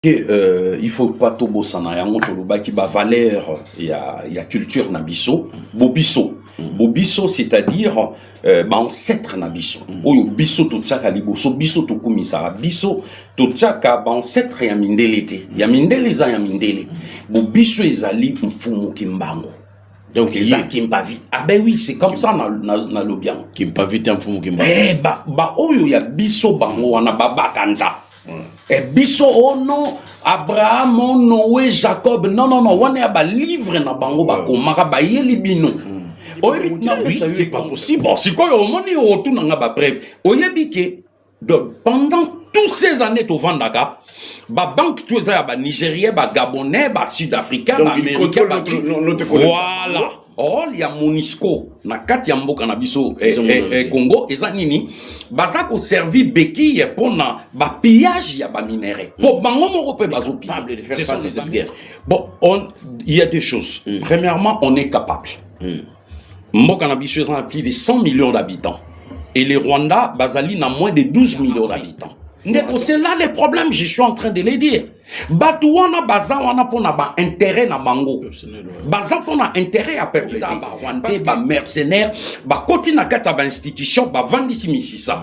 Il faut pas tout bossana yango toloba qui ba valeur il y a culture na biso bobiso bobiso c'est-à-dire ancêtre na biso oyo biso to tsaka liboso biso to kumisa biso to tsaka ba ancêtre ya mindele te ya mindele za ya mindele bobiso ezali mfumu kimbango. Donc ils ont Kimpavi. Ah ben oui, c'est comme ça na lobian. Kimpavi t'es mfumu kimbango. Oyo ya biso bango wana baba kanza. Et biso oh non Abraham oh Noé Jacob non on est à livre na bango ba komaka ba yeli bino. C'est pas possible. Bon, c'est quoi au moment où tout n'a pas bref. Oyebike pendant toutes ces années au Vandaka, ba banque tout ça ba Nigérien, ba Gabonais, ba Sud-Africain, ba Américain, ba voilà. Oh, il y a Monisco, na kati ya mboka na biso Congo, eza nini baza ko servi béquille pour na ba pillage ya ba minéraux. Pour bango moko pe bazo capable de faire face à cette guerre. Bon, il y a des choses. Premièrement, on est capable. Mboka na biso eza plus de 100 millions d'habitants et les Rwanda bazali na moins de 12 millions d'habitants. C'est là les problèmes, je suis en train de les dire. Batouana baza wana pona ba intérêt na bango. Baza pona intérêt à peuple ba Rwandais ba mercenaires ba koti na kata ba institution ba vandisi misisa.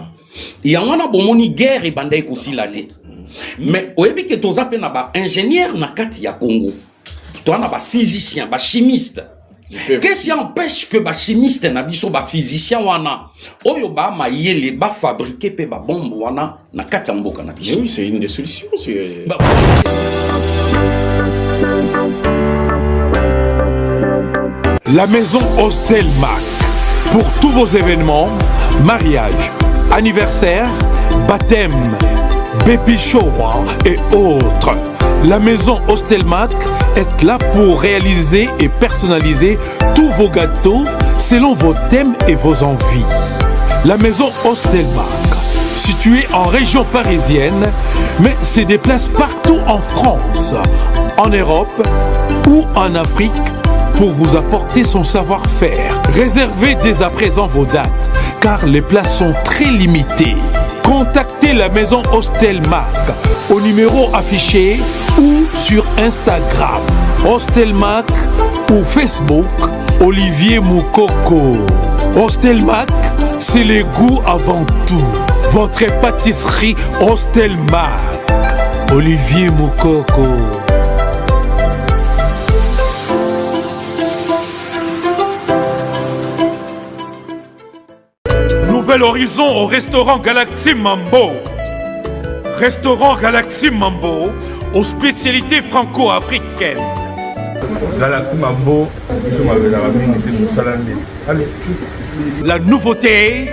Ya wana bomoni guerre e bandai ko silate. Mais oyebi ke toza pe na ba ingénieur na kati ya Congo. Toana ba physicien, ba chimiste. Qu'est-ce qui empêche que ba chimiste na biso ba physicien wana oyo ba mayele ba fabriquer pe ba bombe wana na kati mboka na biso? Oui, c'est une des solutions. La maison Hostelmac pour tous vos événements, mariage, anniversaire, baptême, baby shower et autres. La maison Hostelmac est là pour réaliser et personnaliser tous vos gâteaux selon vos thèmes et vos envies. La maison Hostelmac, située en région parisienne, mais se déplace partout en France, en Europe ou en Afrique pour vous apporter son savoir-faire. Réservez dès à présent vos dates, car les places sont très limitées. Contactez la maison Hostelmac au numéro affiché ou sur Instagram. Hostelmac ou Facebook, Olivier Moukoko. Hostelmac, c'est les goûts avant tout. Votre pâtisserie Hostelmac. Olivier Moukoko. Nouvel horizon au restaurant Galaxy Mambo. Restaurant Galaxy Mambo aux spécialités franco-africaines. Galaxy Mambo, la nouveauté,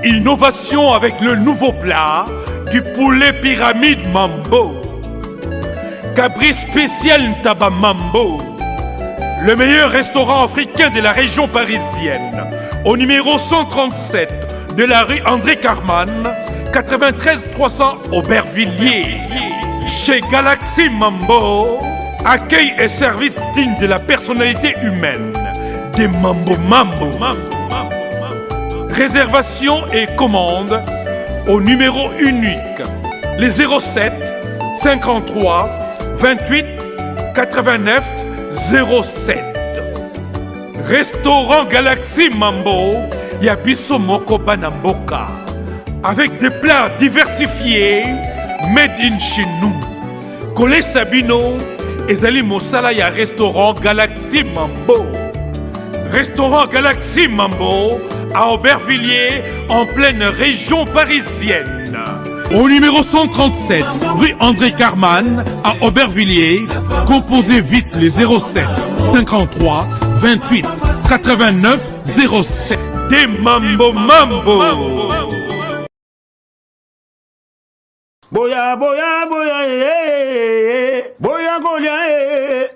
innovation avec le nouveau plat du poulet pyramide Mambo. Cabri spécial Ntaba Mambo. Le meilleur restaurant africain de la région parisienne. Au numéro 137 de la rue André Carman, 93 300 Aubervilliers. Chez Galaxy Mambo, accueil et service digne de la personnalité humaine. Des Mambo Mambo. Réservation et commande au numéro unique. Les 07 53 28 89 07. Restaurant Galaxy Mambo, Yabiso Moko Banamboka. Avec des plats diversifiés, made in chez nous. Colé Sabino, Ezali Mosala ya restaurant Galaxy Mambo. Restaurant Galaxy Mambo à Aubervilliers, en pleine région parisienne. Au numéro 137, rue André Carman, à Aubervilliers, composez vite les 07 53 28 89 07. Des Mambo Mambo. Boya boya boya boya golia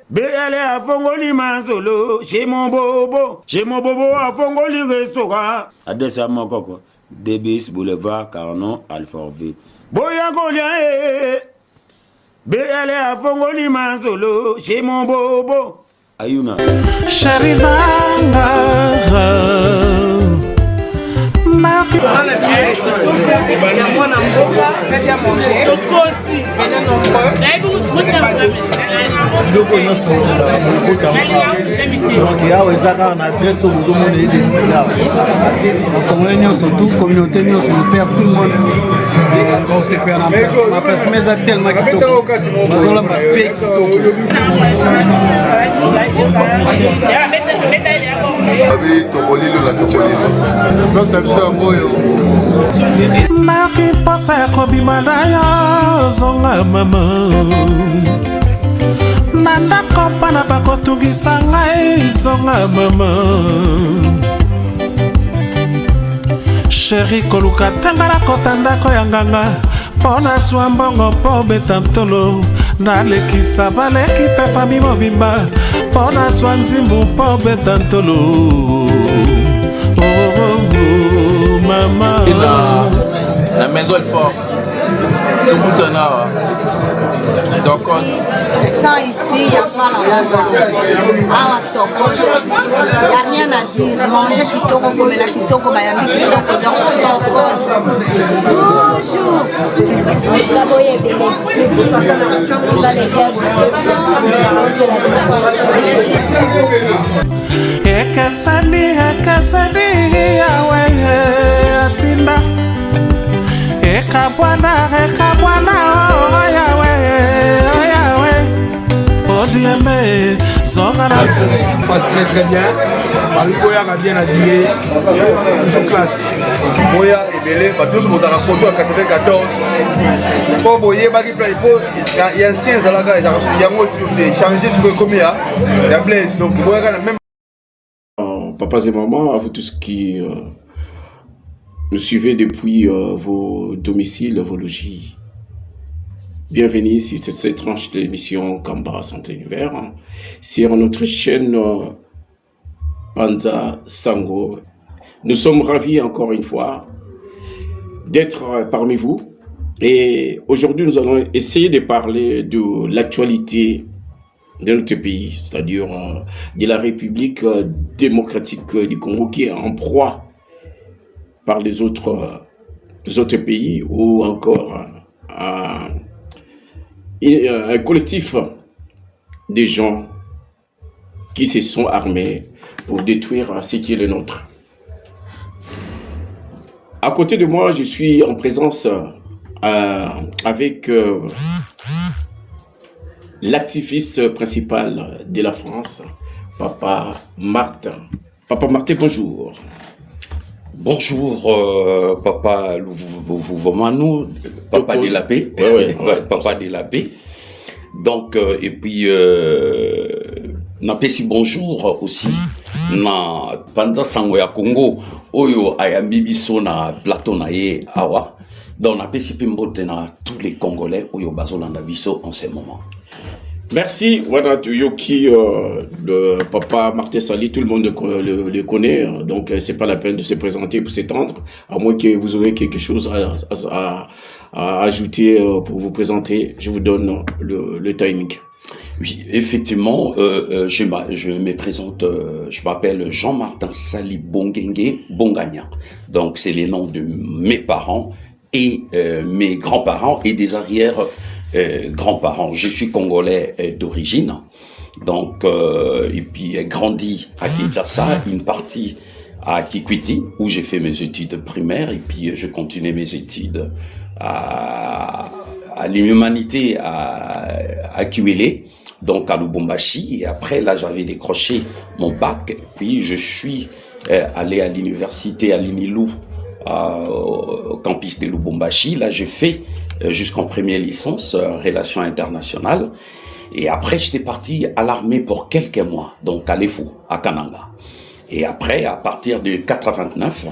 béale à Fongoli Manzolo chez mon bobo à Fongoli restaurant adresse mon coco Débis boulevard Carnon Alfortville boya golia béale à Fongoli Manzolo chez mon bobo Ayuna Charibanga Il y a moins d'emboka, il y a manger. Surtout aussi, venez nombreux. biloko nyonso donc awa eza kaka na adresse oyo ozomona edentifia bakongole nyonso tout communauté nyonso j'espère tout le monde bosepela na maplacement eza tellement kitoko bazolamba mpe kitoko abi tokolilo na tokolilo place biso yango oyo naki mpasa ya kobima na yo zonga mama na ndako mpana bakotungisa ngai zonga mama sheri koluka tanga nakota ndako ya nganga mpo na zwa mbongo mpo beta ntolo nalekisa baleki mpe fami mobimba mpo na zwa nzimbu mpo beta ntolo mama la maison est forte. Tout le monde en a. Tokos. Sans ici, il n'y a pas la maman. Ah, Tokos. Il n'y a rien à dire. Manger kitoko, comme la kitoko, bayami kitoko. Donc, Tokos. Bonjour. Ekesani, yawe atinda. Ekabwana, oh yawe, oh dieme, zongana. passe très bien balikoyaka bien habillé toujours classe moya ebele bato nyonso bozalaka koto ya 94 mpo boyebaki mpe po ya ancien ezalaka yango change soki ekomi ya blaise donc boyaka na même papas et mamans, à vous tous qui nous suivez depuis vos domiciles, vos logis. Bienvenue sur cette tranche de l'émission Kamba Santé Univers sur notre chaîne Panza Sango. Nous sommes ravis encore une fois d'être parmi vous et aujourd'hui nous allons essayer de parler de l'actualité de notre pays, c'est-à-dire de la République démocratique du Congo qui est en proie par les autres pays ou encore un collectif de gens qui se sont armés pour détruire ce qui est le nôtre. À côté de moi, je suis en présence avec l'activiste principal de la France, Papa Martin. Papa Martin, bonjour. Bonjour, Papa Louvomano, Papa de la paix. Ouais, Papa de la paix. Donc, et puis, napesi bonjour aussi na Panza Sango ya Congo, oyo ayambi biso na plateau na ye awa. Donc, napesi pimbote na tous les Congolais oyo bazolanda biso en ce moment. Merci, voilà, Yoki, le papa Martin Sali, tout le monde le connaît, donc c'est pas la peine de se présenter pour s'étendre, à moins que vous aurez quelque chose à ajouter pour vous présenter. Je vous donne le timing. Oui, effectivement, je me présente, je m'appelle Jean-Martin Sali Bonganya. Donc c'est les noms de mes parents et mes grands-parents et des arrières grands-parents. Je suis congolais d'origine, donc et puis grandi à Kinshasa, une partie à Kikwiti où j'ai fait mes études primaires et puis je continuais mes études à l'humanité à Kiwele, donc à Lubumbashi, et après là j'avais décroché mon bac, puis je suis allé à l'université à Limilou, au campus de Lubumbashi. Là j'ai fait jusqu'en première licence, relations internationales. Et après, j'étais parti à l'armée pour quelques mois, donc à l'EFO, à Kananga. Et après, à partir de 89,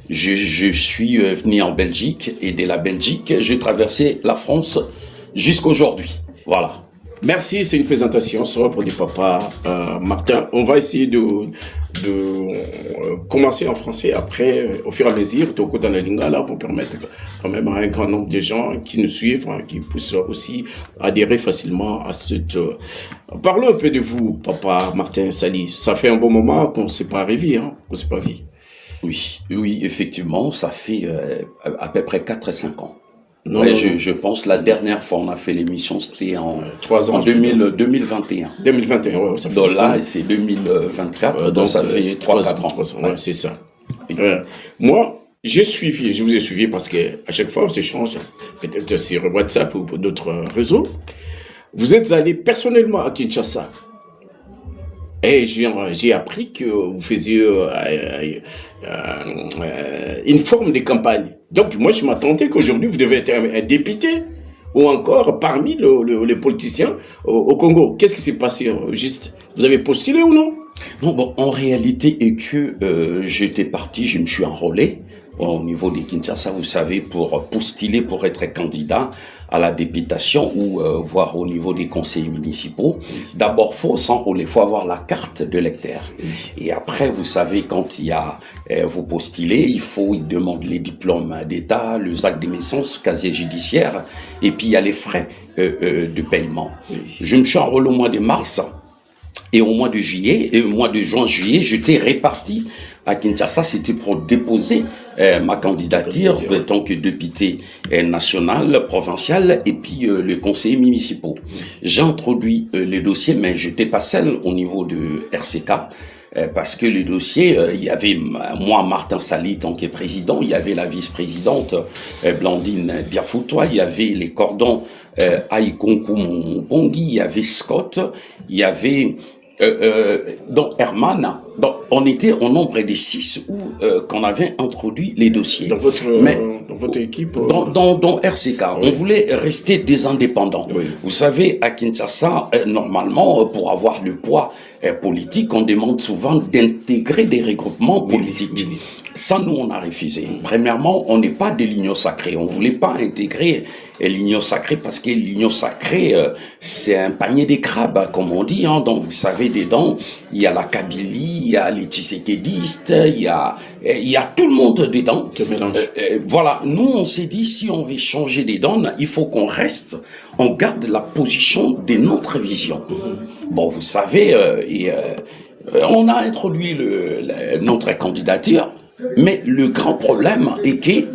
je suis venu en Belgique. Et de la Belgique, j'ai traversé la France jusqu'aujourd'hui. Voilà. Merci, c'est une présentation sobre du papa Martin. On va essayer de commencer en français. Après, au fur et à mesure, Toko dans la lingala pour permettre quand même à un grand nombre de gens qui nous suivent, qui puissent aussi adhérer facilement à cette... Parlons un peu de vous, papa Martin Sali. Ça fait un bon moment qu'on ne s'est pas revu, hein, qu'on ne s'est pas vu. Oui, effectivement, ça fait à peu près 4 et 5 ans. Non, Ouais, non, je pense la dernière fois on a fait l'émission, c'était en 3 ans. en 2021. 2021, ouais, ça fait Donc 10 là, ans. c'est 2024, donc ça fait 3-4 ans. 3 ans, ouais, c'est ça. Moi, je vous ai suivi parce que à chaque fois on s'échange, peut-être sur WhatsApp ou d'autres réseaux. Vous êtes allé personnellement à Kinshasa. Et j'ai appris que vous faisiez une forme de campagne. Donc moi, je m'attendais qu'aujourd'hui, vous devez être un député ou encore parmi les politiciens au Congo. Qu'est-ce qui s'est passé juste? Vous avez postulé ou non? Non, bon, en réalité, est que j'étais parti, je me suis enrôlé au niveau de Kinshasa, vous savez, pour postuler, pour être candidat à la députation ou voire au niveau des conseils municipaux. D'abord, faut s'enrôler, faut avoir la carte de lecteur. Et après, vous savez, quand il y a vous postulez, il demande les diplômes d'État, les actes de naissance, casier judiciaire, et puis il y a les frais de paiement. Je me suis enrôlé au mois de mars. Et au mois de juillet, et au mois de juin-juillet, j'étais réparti à Kinshasa, c'était pour déposer ma candidature en tant que député national, provincial, et puis les conseillers municipaux. J'ai introduit les dossiers, mais j'étais pas seul au niveau de RCK, parce que les dossiers, il y avait moi, Martin Sali, tant que président, il y avait la vice-présidente Blandine Biafoutois, il y avait les cordons Aïkonkou Mbongi, il y avait Scott, il y avait donc Herman, donc on était au nombre de 6 où qu'on avait introduit les dossiers. Dans votre équipe dans RCK, oui. On voulait rester des indépendants. Oui. Vous savez, à Kinshasa, normalement, pour avoir le poids politique, on demande souvent d'intégrer des regroupements politiques. Oui. Ça, nous, on a refusé. Premièrement, on n'est pas de l'Union sacrée. On voulait pas intégrer l'Union sacrée parce que l'Union sacrée, c'est un panier de crabes, comme on dit. Hein. Donc, vous savez, dedans, il y a la Kabylie, il y a les Tshisekedi,stes, il y a tout le monde dedans. Voilà. Nous, on s'est dit, si on veut changer des donnes, il faut qu'on reste, on garde la position de notre vision. Bon, vous savez, on a introduit notre candidature. Mais le grand problème est que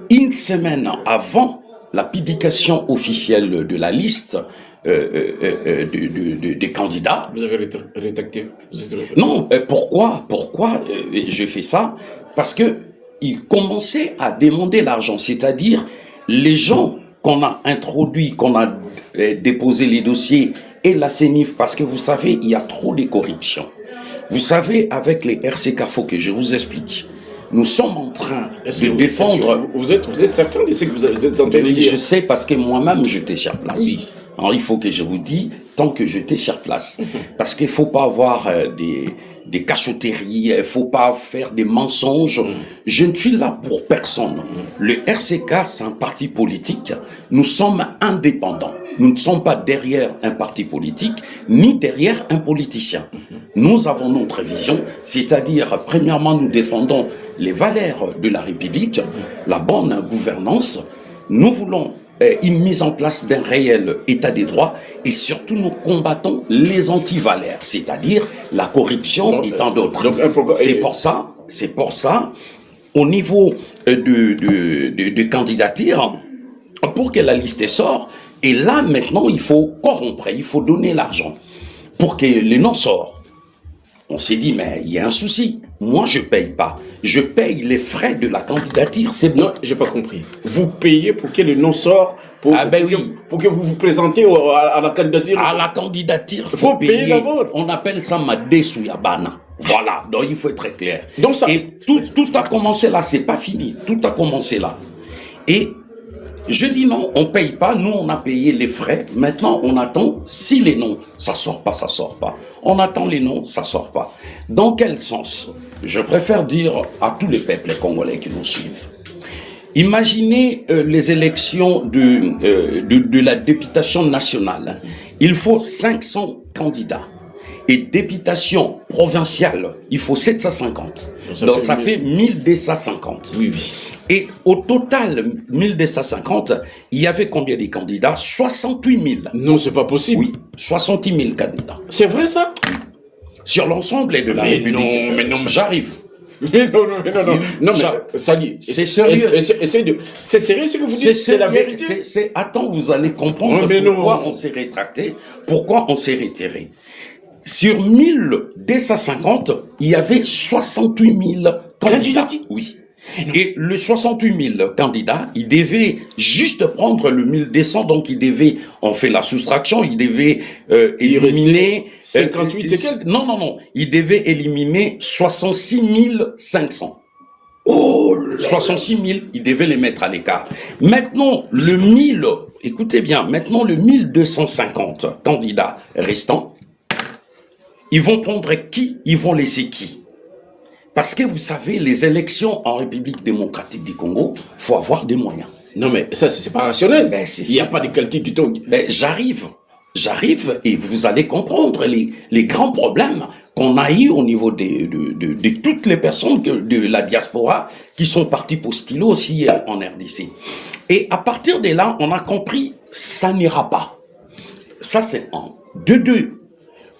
une semaine avant la publication officielle de la liste des candidats, vous avez rétracté. Non, pourquoi je fais ça? Parce que ils commençaient à demander l'argent, c'est-à-dire les gens qu'on a introduits, qu'on a déposé les dossiers et la CENIF, parce que vous savez, il y a trop de corruption. Vous savez, avec les RCK, faut que je vous explique. Nous sommes en train de défendre... Vous êtes certain de ce que vous êtes en train de dire? Je sais, parce que moi-même, j'étais sur place. Oui. Alors, il faut que je vous dise, tant que j'étais sur place. Parce qu'il faut pas avoir des cachotteries, il faut pas faire des mensonges. Je ne suis là pour personne. Le RCK, c'est un parti politique. Nous sommes indépendants. Nous ne sommes pas derrière un parti politique, ni derrière un politicien. Nous avons notre vision, c'est-à-dire, premièrement, nous défendons les valeurs de la République, la bonne gouvernance. Nous voulons une mise en place d'un réel état des droits et surtout nous combattons les antivaleurs, c'est-à-dire la corruption et tant d'autres. C'est pour ça, au niveau de candidature, pour que la liste sorte, et là maintenant il faut corrompre, il faut donner l'argent pour que les noms sortent. On s'est dit, mais il y a un souci. Moi, je paye pas. Je paye les frais de la candidature, c'est bon. Non, j'ai pas compris. Vous payez pour que le nom sorte, pour que vous vous présentez à la candidature. À la candidature, il faut payer d'abord. On appelle ça Madesuyabana. Voilà, donc il faut être très clair. Donc ça... Et tout a commencé là, c'est pas fini. Tout a commencé là. Et je dis non, on paye pas, nous on a payé les frais, maintenant on attend, si les noms, ça sort pas. On attend les noms, ça sort pas. Dans quel sens? Je préfère dire à tous les peuples congolais qui nous suivent. Imaginez les élections de la députation nationale. Il faut 500 candidats. Et députation provinciale, il faut 750. Donc ça fait 1250. Oui. Et au total, 1250, il y avait combien de candidats? 68 000. Non, c'est pas possible. Oui, 68 000 candidats. C'est vrai ça? Sur l'ensemble de la République. Mais non. J'arrive. Mais non, mais Sali, c'est sérieux. C'est sérieux ce que vous dites, c'est la vérité. Attends, vous allez comprendre pourquoi on s'est rétracté, pourquoi on s'est retiré. Sur 1250, il y avait 68 000 candidats. Oui. Et le 68 000 candidats, ils devaient juste prendre le 1200, donc ils devaient, on fait la soustraction, ils devaient éliminer 58 et quelques. Non, ils devaient éliminer 66 500. Oh, 66 000, ils devaient les mettre à l'écart. Maintenant, le 1000, écoutez bien, maintenant le 1250 candidats restants, ils vont prendre qui? Ils vont laisser qui? Parce que vous savez, les élections en République démocratique du Congo, faut avoir des moyens. Non mais ça c'est pas rationnel. Ben, il n'y a pas de calcul qui tombe. Ben, j'arrive et vous allez comprendre les grands problèmes qu'on a eu au niveau de toutes les personnes de la diaspora qui sont parties postuler aussi en RDC. Et à partir de là, on a compris, ça n'ira pas. Ça c'est un. De deux,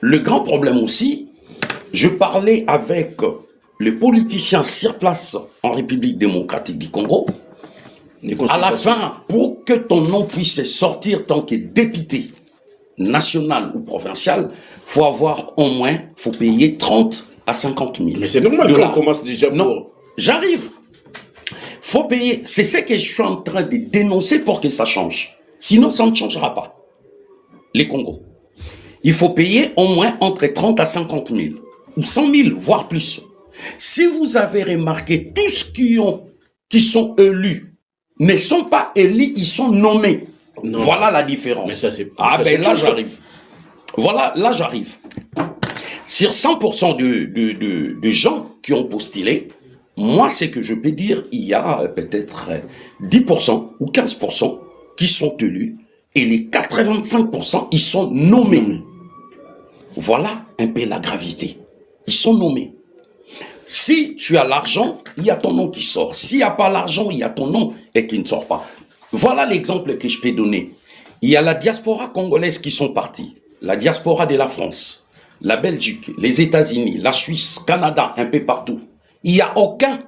le grand problème aussi, je parlais avec les politiciens sur place en République démocratique du Congo. À la fin, pour que ton nom puisse sortir tant que député national ou provincial, faut avoir au moins, faut payer 30 à 50 000. Mais c'est normal qu'on commence déjà pour... Non, j'arrive. Faut payer. C'est ce que je suis en train de dénoncer pour que ça change. Sinon, ça ne changera pas. Les Congos. Il faut payer au moins entre 30 à 50 000. Ou 100 000, voire plus. Si vous avez remarqué, tous qui sont élus ne sont pas élus, ils sont nommés. Non. Voilà la différence. Mais ça, c'est... Ah ben là, j'arrive. Voilà, là, j'arrive. Sur 100% de gens qui ont postulé, moi, c'est que je peux dire, il y a peut-être 10% ou 15% qui sont élus et les 85%, ils sont nommés. Voilà un peu la gravité. Ils sont nommés. Si tu as l'argent, il y a ton nom qui sort. S'il n'y a pas l'argent, il y a ton nom et qui ne sort pas. Voilà l'exemple que je peux donner. Il y a la diaspora congolaise qui sont partis. La diaspora de la France, la Belgique, les États-Unis, la Suisse, Canada, un peu partout. Il n'y a aucun...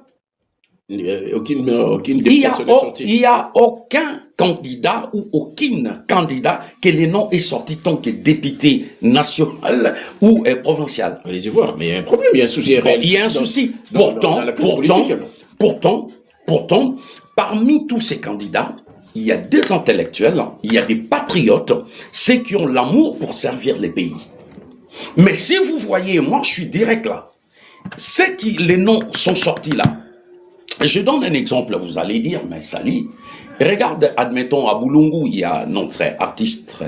aucune délégation de sortie. Il n'y a aucun candidat ou aucune candidat que le nom est sorti tant que député national ou provincial. Allez-y voir, mais il y a un problème, il y a un souci réel. Il y a un souci. Pourtant, parmi tous ces candidats, il y a des intellectuels, il y a des patriotes, ceux qui ont l'amour pour servir les pays. Mais si vous voyez, moi je suis direct là, ceux qui, les noms sont sortis là, je donne un exemple, vous allez dire, mais Sali, regarde, admettons, à Boulungu, il y a notre artiste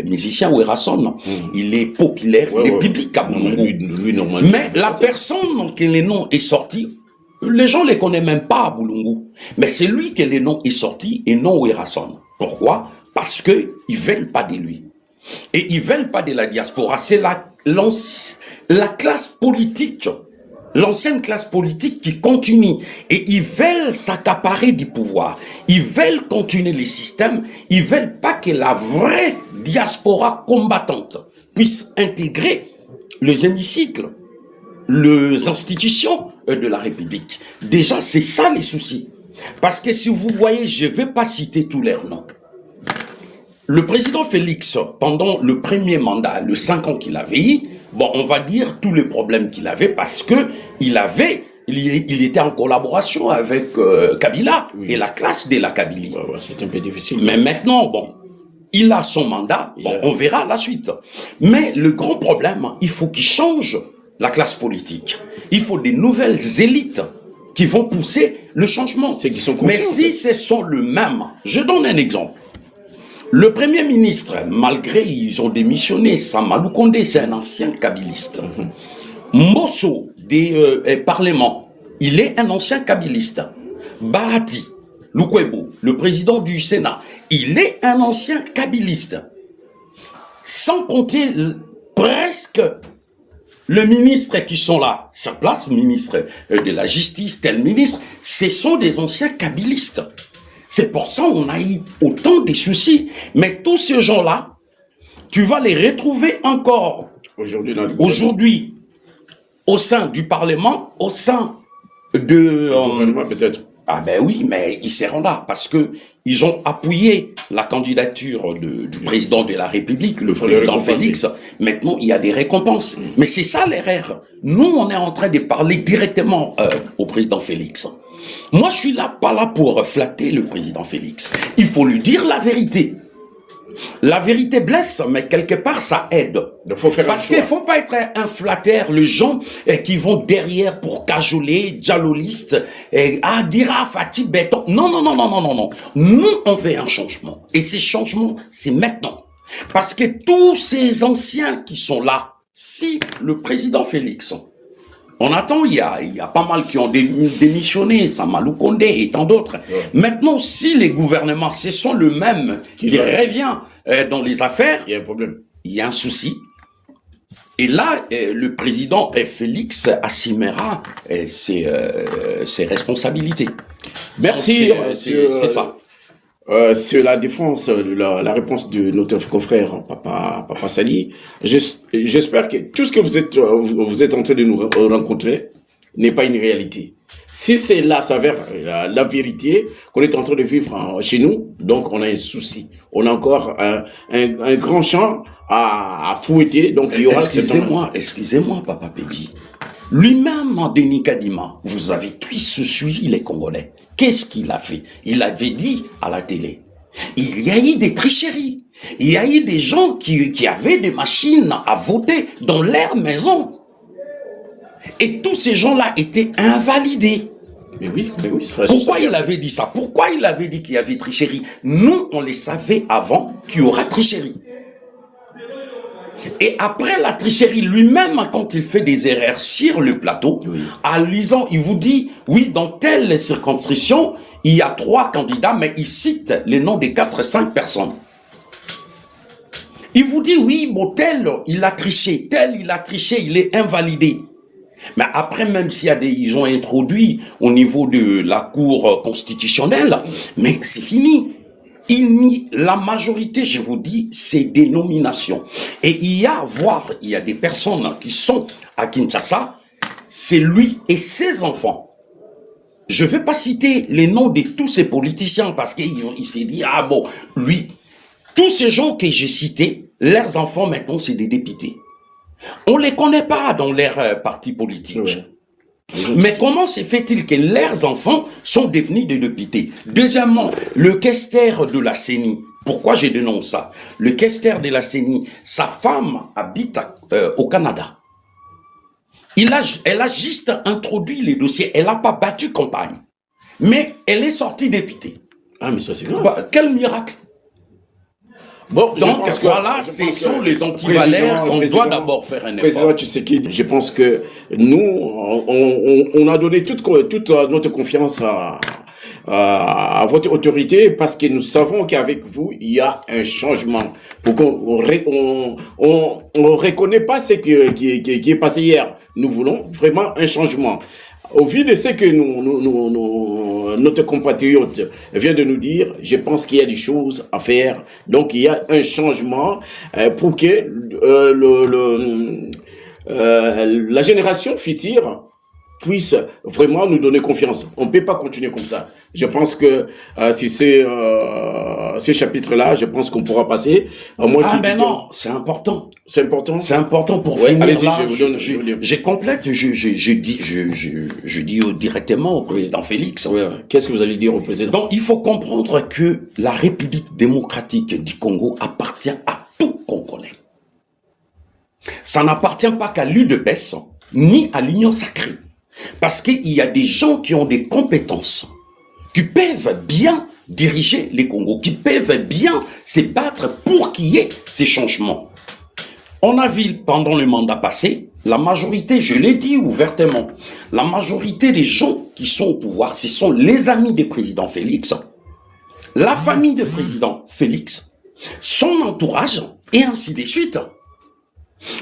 musicien, Werrason, il est populaire, il est public à Boulungu. Lui, normalement. Mais la personne que le nom est sorti, les gens ne les connaissent même pas à Boulungu. Mais c'est lui que le nom est sorti et non Werrason. Pourquoi? Parce qu'ils ne veulent pas de lui. Et ils ne veulent pas de la diaspora. C'est la classe politique, l'ancienne classe politique qui continue. Et ils veulent s'accaparer du pouvoir. Ils veulent continuer les systèmes. Ils ne veulent pas que la vraie diaspora combattante puisse intégrer les hémicycles, les institutions de la République. Déjà, c'est ça les soucis. Parce que si vous voyez, je ne vais pas citer tous leurs noms. Le président Félix, pendant le premier mandat, le 5 ans qu'il avait eu, bon, on va dire tous les problèmes qu'il avait parce que il était en collaboration avec Kabila et la classe de la Kabylie. C'est un peu difficile. Mais maintenant, bon, il a son mandat, bon, on verra la suite. Mais le grand problème, il faut qu'il change la classe politique. Il faut des nouvelles élites qui vont pousser le changement. Mais si ce sont le même, je donne un exemple. Le Premier ministre, malgré ils ont démissionné, Samalou Kondé, c'est un ancien kabiliste. Mosso, des parlements, il est un ancien kabiliste. Bahati, Lukwebo, le président du Sénat, il est un ancien kabiliste. Sans compter presque les ministres qui sont là, sa place, ministre de la Justice, tel ministre, ce sont des anciens kabilistes. C'est pour ça qu'on a eu autant de soucis. Mais tous ces gens-là, tu vas les retrouver encore aujourd'hui au sein du Parlement, au sein de... gouvernement peut-être. Ah ben oui, mais ils seront là parce que ils ont appuyé la candidature du président de la République, le président Félix. Maintenant, il y a des récompenses. Mais c'est ça l'erreur. Nous, on est en train de parler directement au président Félix. Moi, je suis là, pas là pour flatter le président Félix. Il faut lui dire la vérité. La vérité blesse, mais quelque part, ça aide. Parce qu'il ne faut pas être un flatteur, les gens qui vont derrière pour cajoler, dialolistes, dira Fatih béton. Non, non, non, non, non, non, non. Nous, on veut un changement. Et ces changements, c'est maintenant. Parce que tous ces anciens qui sont là, si le président Félix, on attend, il y a pas mal qui ont démissionné, Samalou Kondé et tant d'autres. Ouais. Maintenant, si les gouvernements, ce sont le même qui revient dans les affaires, il y a un problème. Il y a un souci. Et là, le président Félix assumera ses responsabilités. Merci. C'est ça. Sur la défense, la réponse de notre confrère Papa Sali, j'espère que tout ce que vous êtes en train de nous rencontrer n'est pas une réalité. Si c'est là, s'avère la vérité qu'on est en train de vivre chez nous, donc on a un souci. On a encore un grand champ à fouetter. Donc il y aura. Excusez-moi, Papa Pédi. Lui-même, Denis Kadima, vous avez tous suivi les Congolais. Qu'est-ce qu'il a fait? Il avait dit à la télé, il y a eu des tricheries. Il y a eu des gens qui avaient des machines à voter dans leur maison. Et tous ces gens-là étaient invalidés. Mais oui. Pourquoi il avait dit ça? Pourquoi il avait dit qu'il y avait tricherie? Nous, on les savait avant qu'il y aura tricherie. Et après la tricherie, lui-même, quand il fait des erreurs sur le plateau, en lisant, il vous dit, oui, dans telle circonscription, il y a 3 candidats, mais il cite les noms des 4-5 personnes. Il vous dit, oui, bon, tel, il a triché, il est invalidé. Mais après, même s'il y a ils ont introduit au niveau de la Cour constitutionnelle, mais c'est fini. La majorité, je vous dis, c'est des nominations. Et il y a des personnes qui sont à Kinshasa, c'est lui et ses enfants. Je ne vais pas citer les noms de tous ces politiciens parce qu'il s'est dit, ah bon, lui, tous ces gens que j'ai cités, leurs enfants maintenant, c'est des députés. On ne les connaît pas dans leur parti politique. Ouais. Mais comment se fait-il que leurs enfants sont devenus des députés? Deuxièmement, le questeur de la CENI. Pourquoi je dénonce ça? Le questeur de la CENI, sa femme habite au Canada. Elle a juste introduit les dossiers. Elle n'a pas battu campagne. Mais elle est sortie députée. Ah, mais ça c'est grave. Bah, quel miracle! Bon, donc voilà, ce sont les antivaleurs qu'on doit d'abord faire un effort. Président Tshisekedi, je pense que nous, on a donné toute notre confiance à votre autorité parce que nous savons qu'avec vous, il y a un changement. Pour on reconnaît pas ce qui est passé hier. Nous voulons vraiment un changement. Au vu de ce que notre compatriote vient de nous dire, je pense qu'il y a des choses à faire. Donc, il y a un changement pour que la génération future puisse vraiment nous donner confiance. On ne peut pas continuer comme ça. Je pense que si c'est ce chapitre-là, je pense qu'on pourra passer. Non, c'est important. C'est important. C'est important pour finir. Allez-y, je complète. Je dis directement au président Félix. Ouais. Qu'est-ce que vous allez dire au président? Donc, il faut comprendre que la République démocratique du Congo appartient à tout Congolais. Ça n'appartient pas qu'à l'UDPS ni à l'Union sacrée. Parce qu'il y a des gens qui ont des compétences, qui peuvent bien diriger les Congos, qui peuvent bien se battre pour qu'il y ait ces changements. On a vu pendant le mandat passé, la majorité, je l'ai dit ouvertement, la majorité des gens qui sont au pouvoir, ce sont les amis du président Félix, la famille du président Félix, son entourage, et ainsi de suite.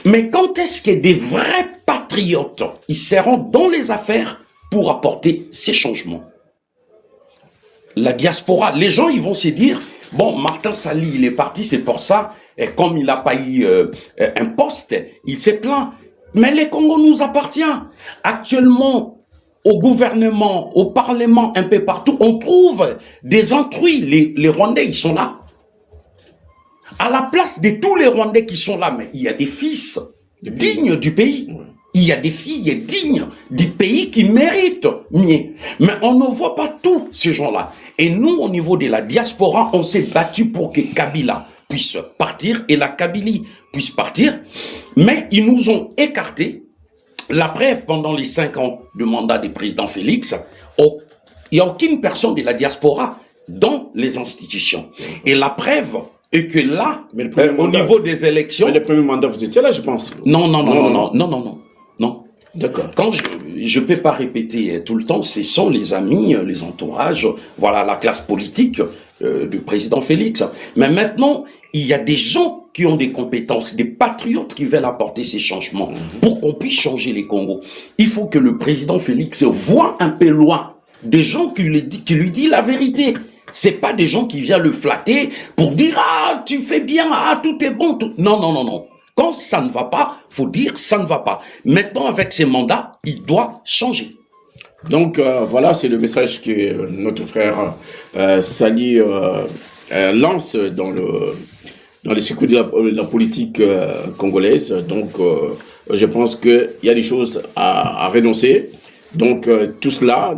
Mais quand est-ce que des vrais patriotes, ils seront dans les affaires pour apporter ces changements? La diaspora, les gens, ils vont se dire, bon, Martin Sali, il est parti, c'est pour ça, et comme il n'a pas eu un poste, il s'est plaint. Mais le Congo nous appartient. Actuellement, au gouvernement, au parlement, un peu partout, on trouve des intrus. Les Rwandais, ils sont là. À la place de tous les Rwandais qui sont là, mais il y a des fils dignes du pays. Il y a des filles dignes du pays qui méritent mieux. Mais on ne voit pas tous ces gens-là. Et nous, au niveau de la diaspora, on s'est battu pour que Kabila puisse partir et la Kabylie puisse partir. Mais ils nous ont écartés. La preuve, pendant les 5 ans de mandat du président Félix, il n'y a aucune personne de la diaspora dans les institutions. Et la preuve est que là, au niveau des élections... Mais le premier mandat, vous étiez là, je pense. Non. D'accord. Quand je ne peux pas répéter tout le temps, ce sont les amis, les entourages, voilà la classe politique du président Félix. Mais maintenant, il y a des gens qui ont des compétences, des patriotes qui veulent apporter ces changements pour qu'on puisse changer les Congos. Il faut que le président Félix voit un peu loin des gens qui lui disent la vérité. C'est pas des gens qui viennent le flatter pour dire « Ah, tu fais bien, ah, tout est bon. » Non. Quand ça ne va pas, faut dire ça ne va pas. Maintenant, avec ces mandats, il doit changer. Donc, voilà, c'est le message que notre frère Sali lance dans les circuits de la politique congolaise. Donc, je pense qu'il y a des choses à renoncer. Donc, tout cela,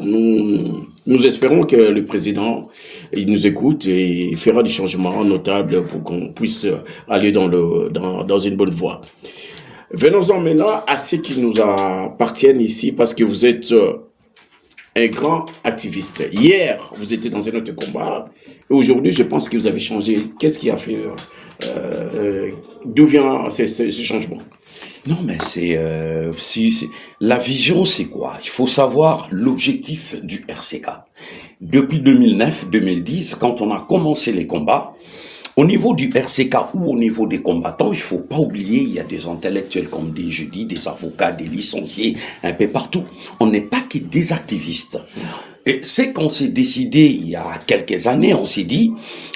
nous espérons que le président il nous écoute et il fera des changements notables pour qu'on puisse aller dans une bonne voie. Venons-en maintenant à ce qui nous appartiennent ici, parce que vous êtes un grand activiste. Hier, vous étiez dans un autre combat. Et aujourd'hui, je pense que vous avez changé. Qu'est-ce qui a fait d'où vient ce changement? Non, mais la vision, c'est quoi? Il faut savoir l'objectif du RCK. Depuis 2009-2010, quand on a commencé les combats, au niveau du RCK ou au niveau des combattants, il faut pas oublier, il y a des intellectuels comme je dis, des avocats, des licenciés, un peu partout. On n'est pas que des activistes. Et c'est qu'on s'est décidé, il y a quelques années, on s'est dit,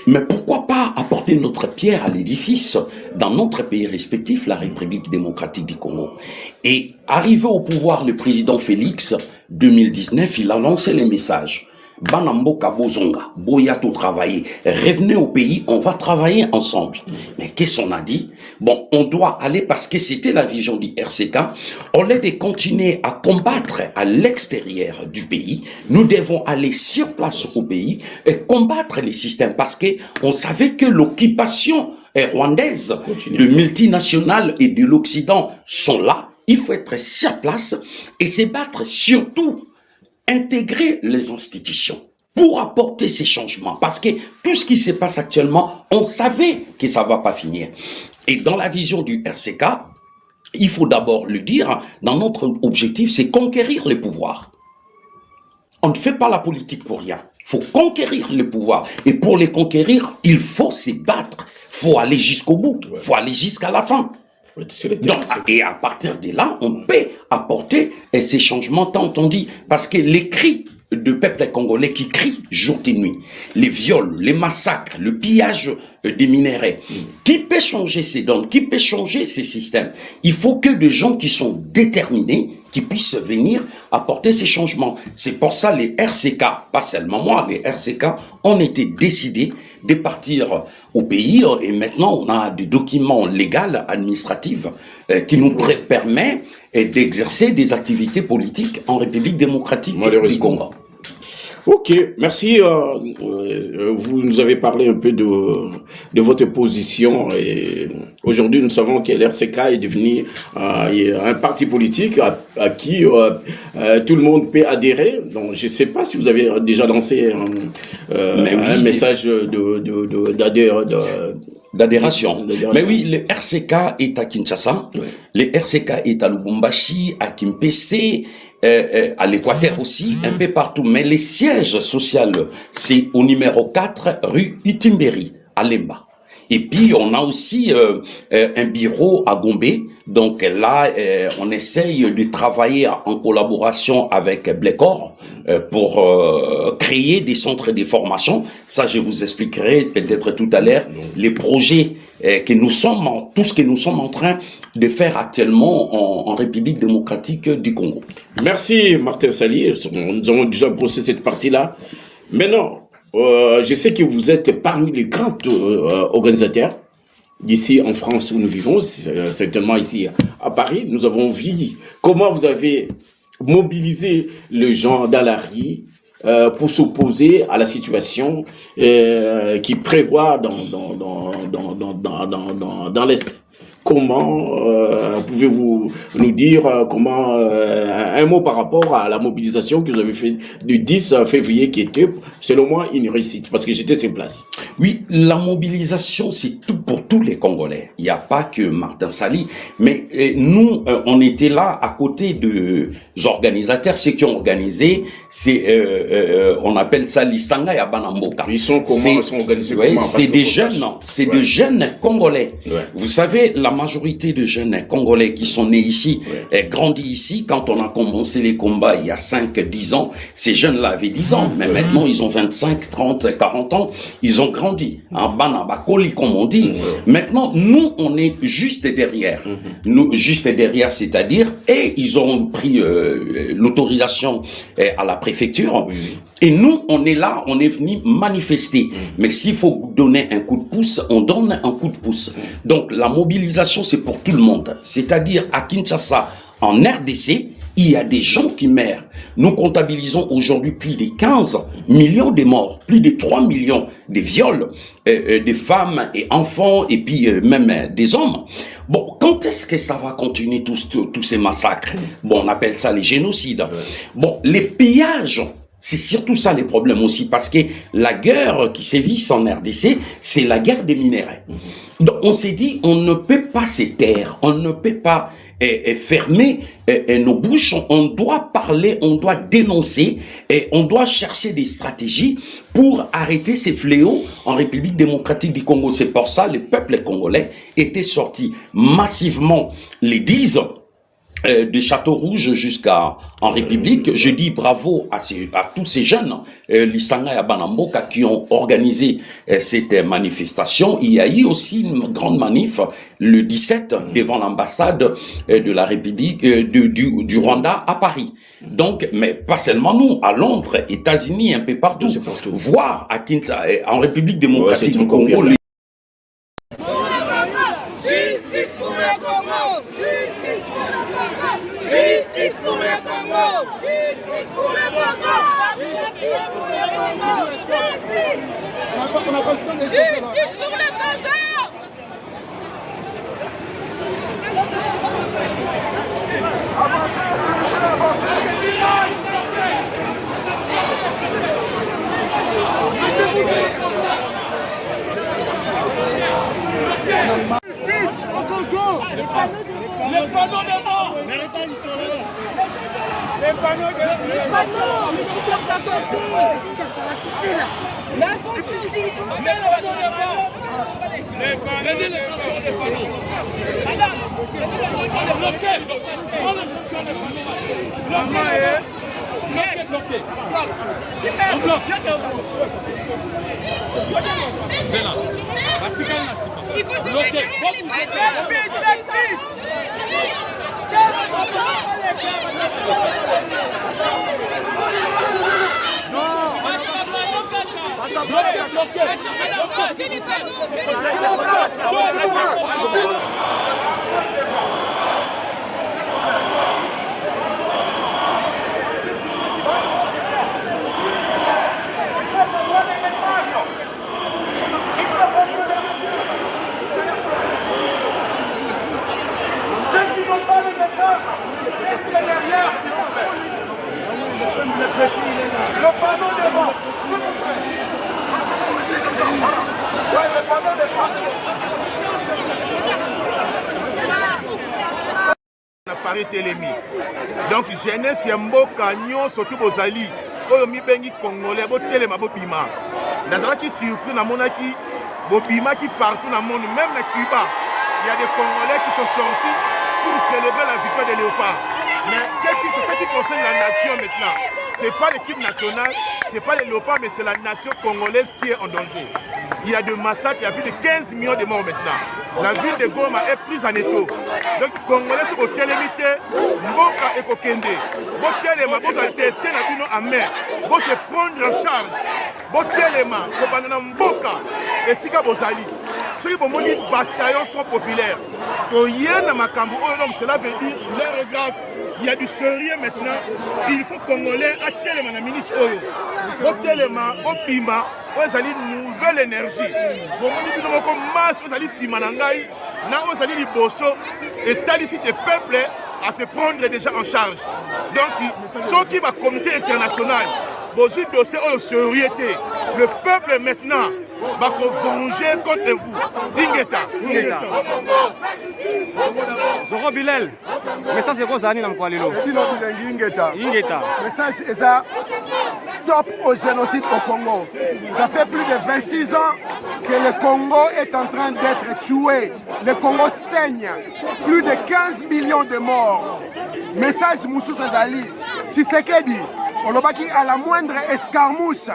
mais pourquoi pas apporter notre pierre à l'édifice dans notre pays respectif, la République démocratique du Congo. Et arrivé au pouvoir, le président Félix, 2019, il a lancé les messages. Banamboka Bozonga, Boyato travailler, revenez au pays, on va travailler ensemble. Mais qu'est-ce qu'on a dit? Bon, on doit aller, parce que c'était la vision du RCK, au lieu de continuer à combattre à l'extérieur du pays, nous devons aller sur place au pays et combattre les systèmes, parce que on savait que l'occupation rwandaise de multinationales et de l'Occident sont là. Il faut être sur place et se battre surtout intégrer les institutions pour apporter ces changements. Parce que tout ce qui se passe actuellement, on savait que ça ne va pas finir. Et dans la vision du RCK, il faut d'abord le dire, dans notre objectif, c'est conquérir les pouvoirs. On ne fait pas la politique pour rien. Il faut conquérir les pouvoirs. Et pour les conquérir, il faut se battre. Il faut aller jusqu'au bout. Il faut aller jusqu'à la fin. Donc, et à partir de là, on peut apporter ces changements tant on dit, parce que les cris de peuple congolais qui crient jour et nuit, les viols, les massacres, le pillage des minerais, qui peut changer ces donnes, qui peut changer ces systèmes? Il faut que des gens qui sont déterminés, qui puissent venir apporter ces changements. C'est pour ça les RCK, pas seulement moi, les RCK ont été décidés de partir au pays et maintenant on a des documents légaux, administratifs qui nous permettent d'exercer des activités politiques en République démocratique du Congo. Ok, merci. Vous nous avez parlé un peu de votre position et aujourd'hui nous savons que l'RCK est devenu un parti politique à qui tout le monde peut adhérer. Donc je ne sais pas si vous avez déjà lancé un message d'adhération. Mais oui, le RCK est à Kinshasa, le RCK est à Lubumbashi, à Kimpese, à l'Équateur aussi, un peu partout. Mais les sièges sociaux, c'est au numéro 4, rue Itimberi, à Lemba. Et puis, on a aussi un bureau à Gombe. Donc là, on essaye de travailler en collaboration avec Blécor pour créer des centres de formation. Ça, je vous expliquerai peut-être tout à l'heure les projets que nous sommes, tout ce que nous sommes en train de faire actuellement en République démocratique du Congo. Merci Martin Sali, nous avons déjà brossé cette partie-là. Maintenant, je sais que vous êtes parmi les grands organisateurs d'ici en France où nous vivons, certainement ici à Paris. Nous avons vu comment vous avez mobilisé les gens dans la rue pour s'opposer à la situation qui prévoit dans l'Est. Comment pouvez-vous nous dire un mot par rapport à la mobilisation que vous avez fait du 10 février qui était, selon moi, une réussite, parce que j'étais sur place. Oui, la mobilisation, c'est tout pour tous les Congolais. Il n'y a pas que Martin Sali, mais nous, on était là à côté des organisateurs, ceux qui ont organisé, on appelle ça l'Isanga et Abanamboka. Ils sont comment, ils sont organisés comment? C'est des jeunes, c'est de jeunes Congolais. Ouais. Vous savez, la majorité de jeunes Congolais qui sont nés ici, grandis ici, quand on a commencé les combats il y a 5-10 ans, ces jeunes-là avaient 10 ans, mais maintenant ils ont 25, 30, 40 ans, ils ont grandi, en Banabakoli comme on dit. Maintenant, nous, on est juste derrière. Nous, juste derrière, c'est-à-dire, et ils ont pris l'autorisation à la préfecture, et nous, on est là, on est venu manifester. Mais s'il faut donner un coup de pouce, on donne un coup de pouce. Donc, la mobilisation, c'est pour tout le monde. C'est-à-dire, à Kinshasa, en RDC, il y a des gens qui meurent. Nous comptabilisons aujourd'hui plus de 15 millions de morts, plus de 3 millions de viols, des femmes et enfants, et puis même des hommes. Bon, quand est-ce que ça va continuer tous ces massacres? Bon, on appelle ça les génocides. Bon, les pillages, c'est surtout ça les problèmes aussi, parce que la guerre qui sévit en RDC, c'est la guerre des minéraux. Donc on s'est dit, on ne peut pas se taire, on ne peut pas fermer nos bouches, on doit parler, on doit dénoncer, et on doit chercher des stratégies pour arrêter ces fléaux en République démocratique du Congo. C'est pour ça que le peuple congolais était sorti massivement les 10 de Château Rouge jusqu'à en République. Je dis bravo à tous ces jeunes, l'Isanga et Abanamboka, qui ont organisé cette manifestation. Il y a eu aussi une grande manif le 17 devant l'ambassade de la République du Rwanda à Paris. Donc, mais pas seulement nous, à Londres, États-Unis, un peu partout, voire à Kinshasa, en République démocratique du Congo. Justice pour le Congo! Justice pour le Congo! Justice pour le Congo! Justice pour le Congo! Les panneaux devant! Les panneaux devant! Les panneaux! Mais c'est comme ta la fonction aussi! Les panneaux devant! Les panneaux devant! Madame! Bloqué! Prends le champion de panneaux! Bloqué! On bloque! C'est là! Il faut se bloquer! Le panneau devant. Ouais, le panneau devant. Paris Télémi. Donc jeunesse ya mboka nyonso to bozali oyo mibengi congolais botelema bobima. Nazalaki surpris namonaki bobimaki partout dans le monde, même à Cuba. Il y a des Congolais qui sont sortis pour célébrer la victoire des léopards. Mais ce qui concerne la nation maintenant, ce n'est pas l'équipe nationale, ce n'est pas les léopards, mais c'est la nation congolaise qui est en danger. Il y a des massacres, il y a plus de 15 millions de morts maintenant. La ville de Goma est prise en étau. Donc, les Congolais sont au télémité, Mboka et Kokende. Bon téléma, bon se tester la bino en mer, bon se prendre en charge. Bon téléma, Kobana Mboka et Sika Bozali. Ceux qui ont dit bataillons sont populaires. Donc, cela veut dire, leur regard, il y a du sérieux maintenant. Il faut Congolais à téléma, la ministre Oyo. Bon téléma, bon pima. Vous avez une nouvelle énergie. Vous avez une masse, vous avez Simanangaï, vous avez une bosso, et talisite peuple à se prendre déjà en charge. Donc, ceux qui va communauté internationale, vous avez dossier aux sérieuxité. Le peuple maintenant va se venger contre vous. Ingeta. Zoro Bilel, message est quoi ça, Nina Mkwalilo? Ingeta. Message est ça. Stop au génocide au Congo. Ça fait plus de 26 ans que le Congo est en train d'être tué. Le Congo saigne. Plus de 15 millions de morts. Message Moussou Sazali. Tshisekedi, Olobaki, à la moindre escarmouche,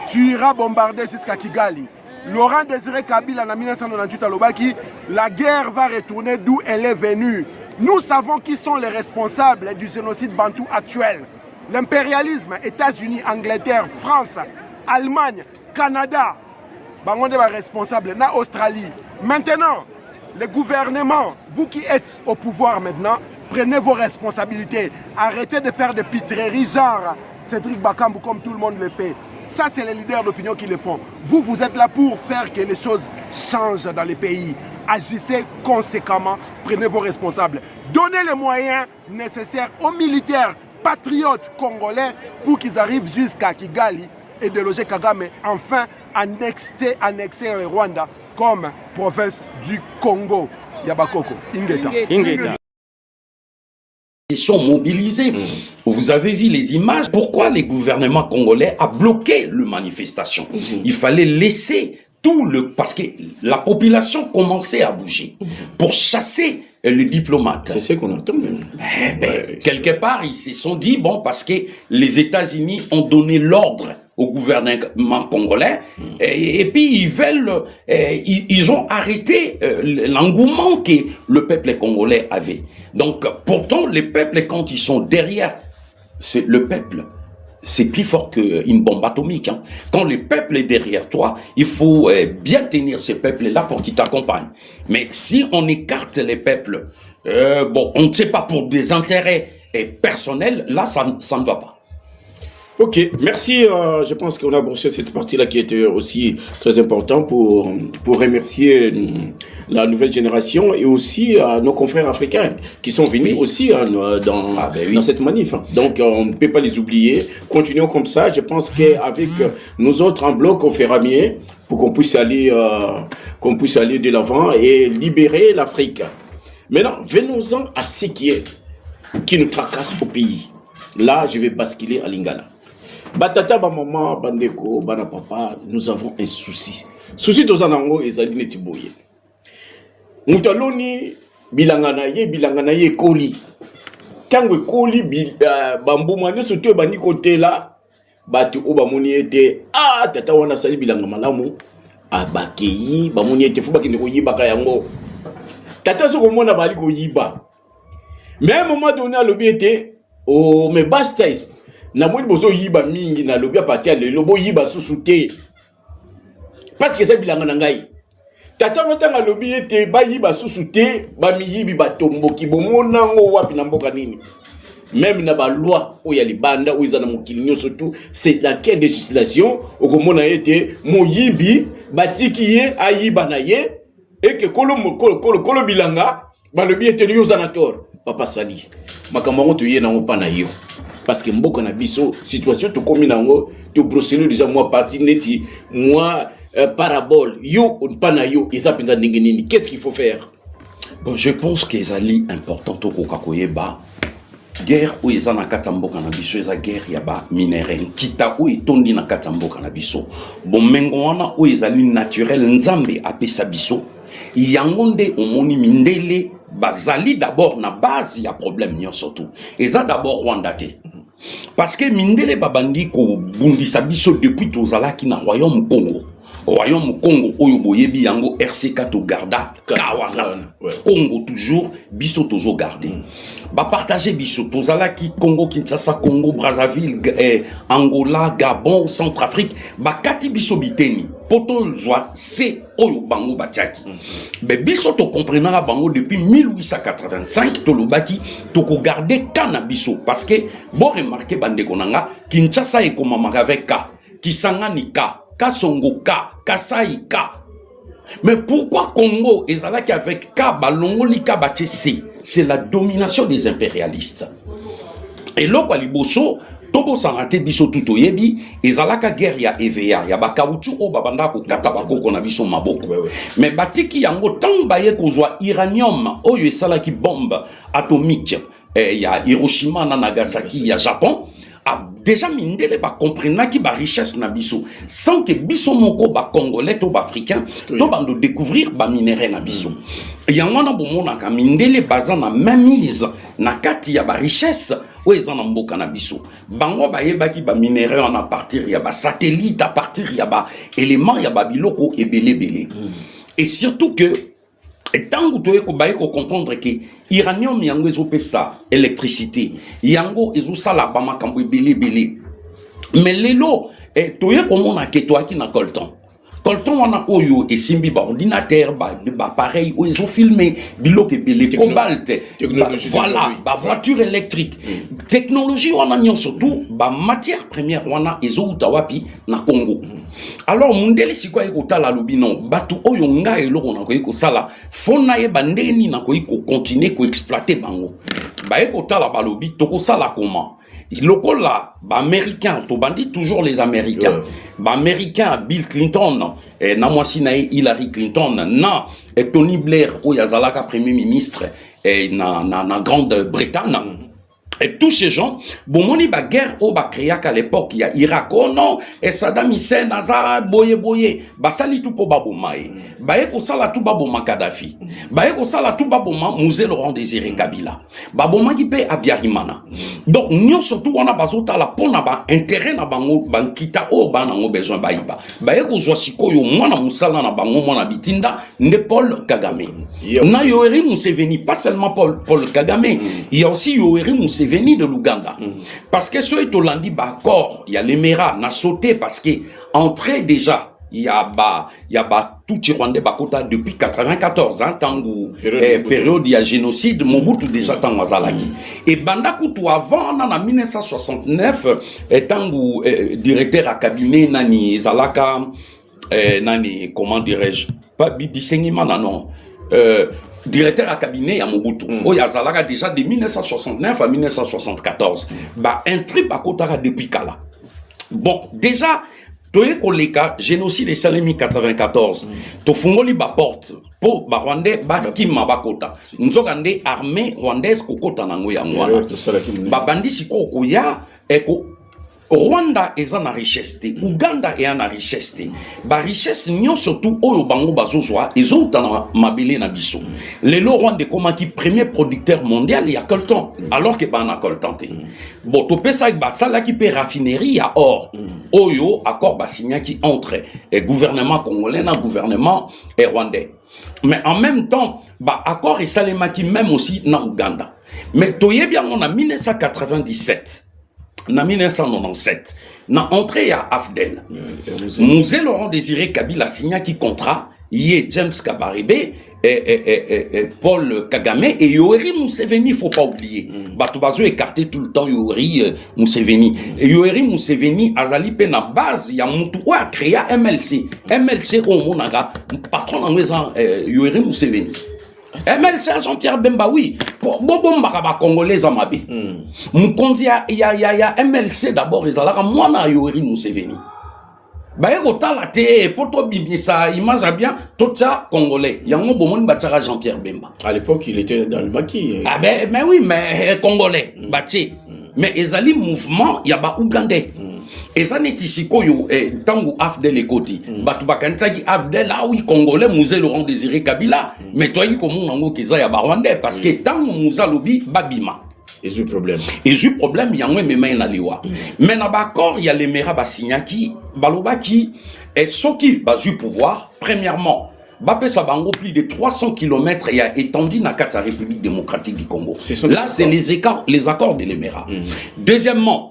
tu iras bombarder jusqu'à Kigali. Laurent Désiré Kabila en 1998 à Lobaki, la guerre va retourner d'où elle est venue. Nous savons qui sont les responsables du génocide bantou actuel. L'impérialisme, États-Unis, Angleterre, France, Allemagne, Canada, bangonde va responsable, na Australie. Maintenant, le gouvernement, vous qui êtes au pouvoir maintenant, prenez vos responsabilités. Arrêtez de faire des pitreries genre Cédric Bakambu comme tout le monde le fait. Ça, c'est les leaders d'opinion qui le font. Vous, vous êtes là pour faire que les choses changent dans les pays. Agissez conséquemment, prenez vos responsables. Donnez les moyens nécessaires aux militaires patriotes congolais pour qu'ils arrivent jusqu'à Kigali et de loger Kagame, enfin annexer le Rwanda comme province du Congo. Yabakoko, Ingeta. Ils sont mobilisés. Vous avez vu les images. Pourquoi les gouvernements congolais a bloqué la manifestation? Il fallait laisser parce que la population commençait à bouger pour chasser les diplomates. C'est ce qu'on entend même. Quelque part, ils se sont dit, bon, parce que les États-Unis ont donné l'ordre au gouvernement congolais, et puis ils veulent, ils ont arrêté l'engouement que le peuple congolais avait. Donc, pourtant, les peuples, quand ils sont derrière, c'est le peuple. C'est plus fort qu'une bombe atomique. Hein. Quand le peuple est derrière toi, il faut bien tenir ce peuple-là pour qu'il t'accompagne. Mais si on écarte les peuples, on ne sait pas, pour des intérêts personnels, là, ça ne va pas. Ok, merci. Je pense qu'on a brossé cette partie-là qui était aussi très importante pour remercier la nouvelle génération et aussi nos confrères africains qui sont venus aussi dans cette manif. Donc, on ne peut pas les oublier. Continuons comme ça. Je pense qu'avec nous autres en bloc, on fera mieux pour qu'on puisse aller de l'avant et libérer l'Afrique. Maintenant, venons-en à ce qui nous tracasse au pays. Là, je vais basculer à Lingala. Batata, ba maman, bandeko, bana papa, nous avons un souci. Souci de Zanango et Zadine Tiboye. Moutaloni, bilangana ye koli. Tango koli, bambou mani, surtout bani côté là, batu oba moni ete, tata wana sali bilanga malamu, abakeyi, bamoni ete, fuba kine ko yiba kayango. Tata soko mona bali ko yiba. Mais à un moment donné, à l'objet était, mais basta. Na moni bozo yiba mingi na lobi apati ale lobo yiba susute parce que ça bilanga ngai tata notanga lobi ete ba yiba susute ba mi yibi batombo ki bomona ngo wapi na mboka nini même na ba loi o ya libanda o izana mokili surtout c'est la quelle législation o komona ete mo yibi batiki ye ayiba na ye et que kolo bilanga ba lobi ete yo zanator papa sali makambo to ye na opa na yo. Parce que mboka na biso situation to komi nango to brosser déjà moi parti neti moi parabole yo pas na yo et ça penza nini qu'est-ce qu'il faut faire? Bon, je pense que ezali important to kokakoyeba guerre où ils en a katambo kanabiso eza guerre ya ba minéraux kita où itondi na katambo kanabiso bon mengoana où ils ali naturel nzambe apesa biso yangonde omoni mindele bazali d'abord na base ya problème nyonso tout eza d'abord Rwanda te parce que mindele babandi ko bundisa biso depuis tozalaki na royaume Congo oyo boyebi yango RC4 to garda kawana Congo toujours biso tozo garder ba partager biso tozalaki Congo Kinshasa Congo Brazzaville Angola Gabon Centrafrique ba kati biso biteni poto zwa c'est oyo bango batiaki mais biso to comprenera bango depuis 1885 to lobaki to ko garder cannabis parce que bon remarquer bande konanga Kinshasa e komamaka avec ka Kisangani ka Kasongo ka Kasai ka. Mais pourquoi Congo ezalaki avec ka balongoli ka batie C? C'est la domination des impérialistes. Et là kwa liboso tobo sanate biso tuto yebi ezalaka guerre ya EVA ya bakauchu o babanda ko kata bakoko na biso maboko. Mais batiki yango tant baye kozwa uranium oyo esalaki bombe atomique ya Hiroshima na Nagasaki ya Japon. A déjà mindele ba comprendre ki ba richesse na biso sans que biso moko ba congolais to ba africain to bando découvrir ba minéraux na biso yango na bomona ka mindele bazana même mise na kati ya ba richesse o ezana mboka na biso bango ba yebaki ba minéraux à partir ya ba satellite à partir ya ba éléments ya ba biloko ebele et surtout que et tant que tu es comprendre que l'uranium yango ezopesa électricité yango ezosala ba makambo ebele mais lelo tu es komona ke toi qui na colton wana oyo esimbi ba ordinateur ba appareil oyo ezofilmer biloko ebele cobalt voilà ba voiture électrique technologie wana nyonso surtout ba matière première wana ezouta wapi na Congo. Alors mundele siko ekotala lobino batu oyo nga eloko na koyiko sala fona ye bandeni na koyiko continuer ko exploiter bango ba ekotala balobi toko sala comment lokola ba américain to bandi toujours les américains ba américain Bill Clinton na mwasi na Hillary Clinton na Tony Blair o yazalaka premier ministre na Grande-Bretagne. Et tous ces gens, bon, moni ba guerre au ba créac à l'époque, il y a Irak, oh non, et Saddam Hussein, Nazar, boye, ba sali tout po babomae, ba eko sala tout baboma Kadhafi, ba eko sala tout baboma Mosée Laurent Désiré Kabila, baboma qui paie Abiyarimana. Donc, nous surtout, on a bazota la pona ba intérêt na bango, bankita o ba nango besoin ba iba. Ba eko joasiko yo mwana musala na bango mwana bitinda, ne Paul Kagame. Na Yoweri Museveni, pas seulement Paul Kagame, il y a aussi Yoweri Museveni venu de l'Ouganda. Parce que ce Tolandi Bakor, il y a l'Émirat, n'a sauté parce que entré déjà, il y a tout Rwandais Bakota depuis 94, hein, tango période il y a génocide, Mobutu déjà tango Azalaki. Et Bandakutu avant, en 1969, tango directeur à cabinet nani Zalaka, nani comment dirais-je, pas Bibisengima non. Directeur à cabinet à Mobutu. Oyazalaka déjà de 1969 à 1974. Bah, un truc à Kotara depuis Kala. Bon, déjà, Toye Koleka, génocide de Salemi 94. Tofungoli ba porte. Pour ba Rwandais, ba Kima Bakota. Nzogande armée rwandaise kokota nango ya mwana. Ba bandi siko koya, eko. Rwanda est en richesse, Ouganda est en richesse. Ba richesse nyon surtout oyo bango bazozwa ezotana mabele na biso. Lelo Rwanda comme qui premier producteur mondial il y a coltan alors que ba na coltan te. Bon to pesa ba sala qui peut raffinerie à or. Oyo accord ba signa qui entre et gouvernement congolais na gouvernement rwandais. Mais en même temps ba accord et salema qui même aussi na Ouganda. Mais toye bien on a 1997. En 1997, na entrée à Afdel, Mosée Laurent Désiré Kabila signa qui contrat, yé James Kabarebe, Paul Kagame et Yoweri Museveni, faut pas oublier. Batubazo écarté tout le temps Yoweri Museveni. Et Yoweri Museveni, azali pe na base, ya moutou a créé MLC. MLC au monaga, patron en maison Yoweri Museveni. MLC Jean-Pierre Bemba, oui. Bon, Maraba Congolais à Mabi. Moukondi, il y a MLC d'abord, ils allaient à moi, na Yoweri Museveni. baye kotala te po to bimisa image bien tout ça congolais yango bomoni bataka Jean-Pierre Bemba à l'époque il était dans le maquis ah ben mais oui mais congolais bati mais ezali mouvement ya ba ougandais ezani tisiko yo tangu Afdel ekoti batu bakantaki Afdel ah oui congolais Mouze Laurent Désiré Kabila mais toi yi komo nango keza ya ba rwandais parce que tangu Mouza lobi babima et du problème yango mema na liwa mais na bakor ya les mera basignaki balobaki et soki bazu pouvoir premièrement bapesa bango plus de 300 km et a étendu na la République démocratique du Congo. Là c'est les accords de l'Emera. Deuxièmement,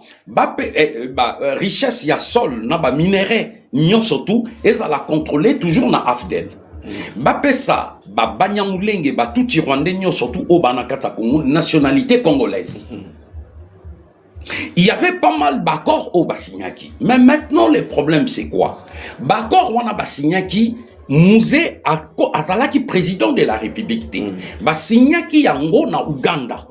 richesse ya sol na ba minerai nyon surtout et ça la contrôler toujours na Afdel. Bapesa ba banyamulenge ba tout Rwandais nyon surtout au banakata Congo nationalité congolaise. Il y avait pas mal d'accords au Basignaki. Mais maintenant le problème c'est quoi? Bakor wana Basignaki Mouze azalaki président de la République. Basignaki yango na Uganda.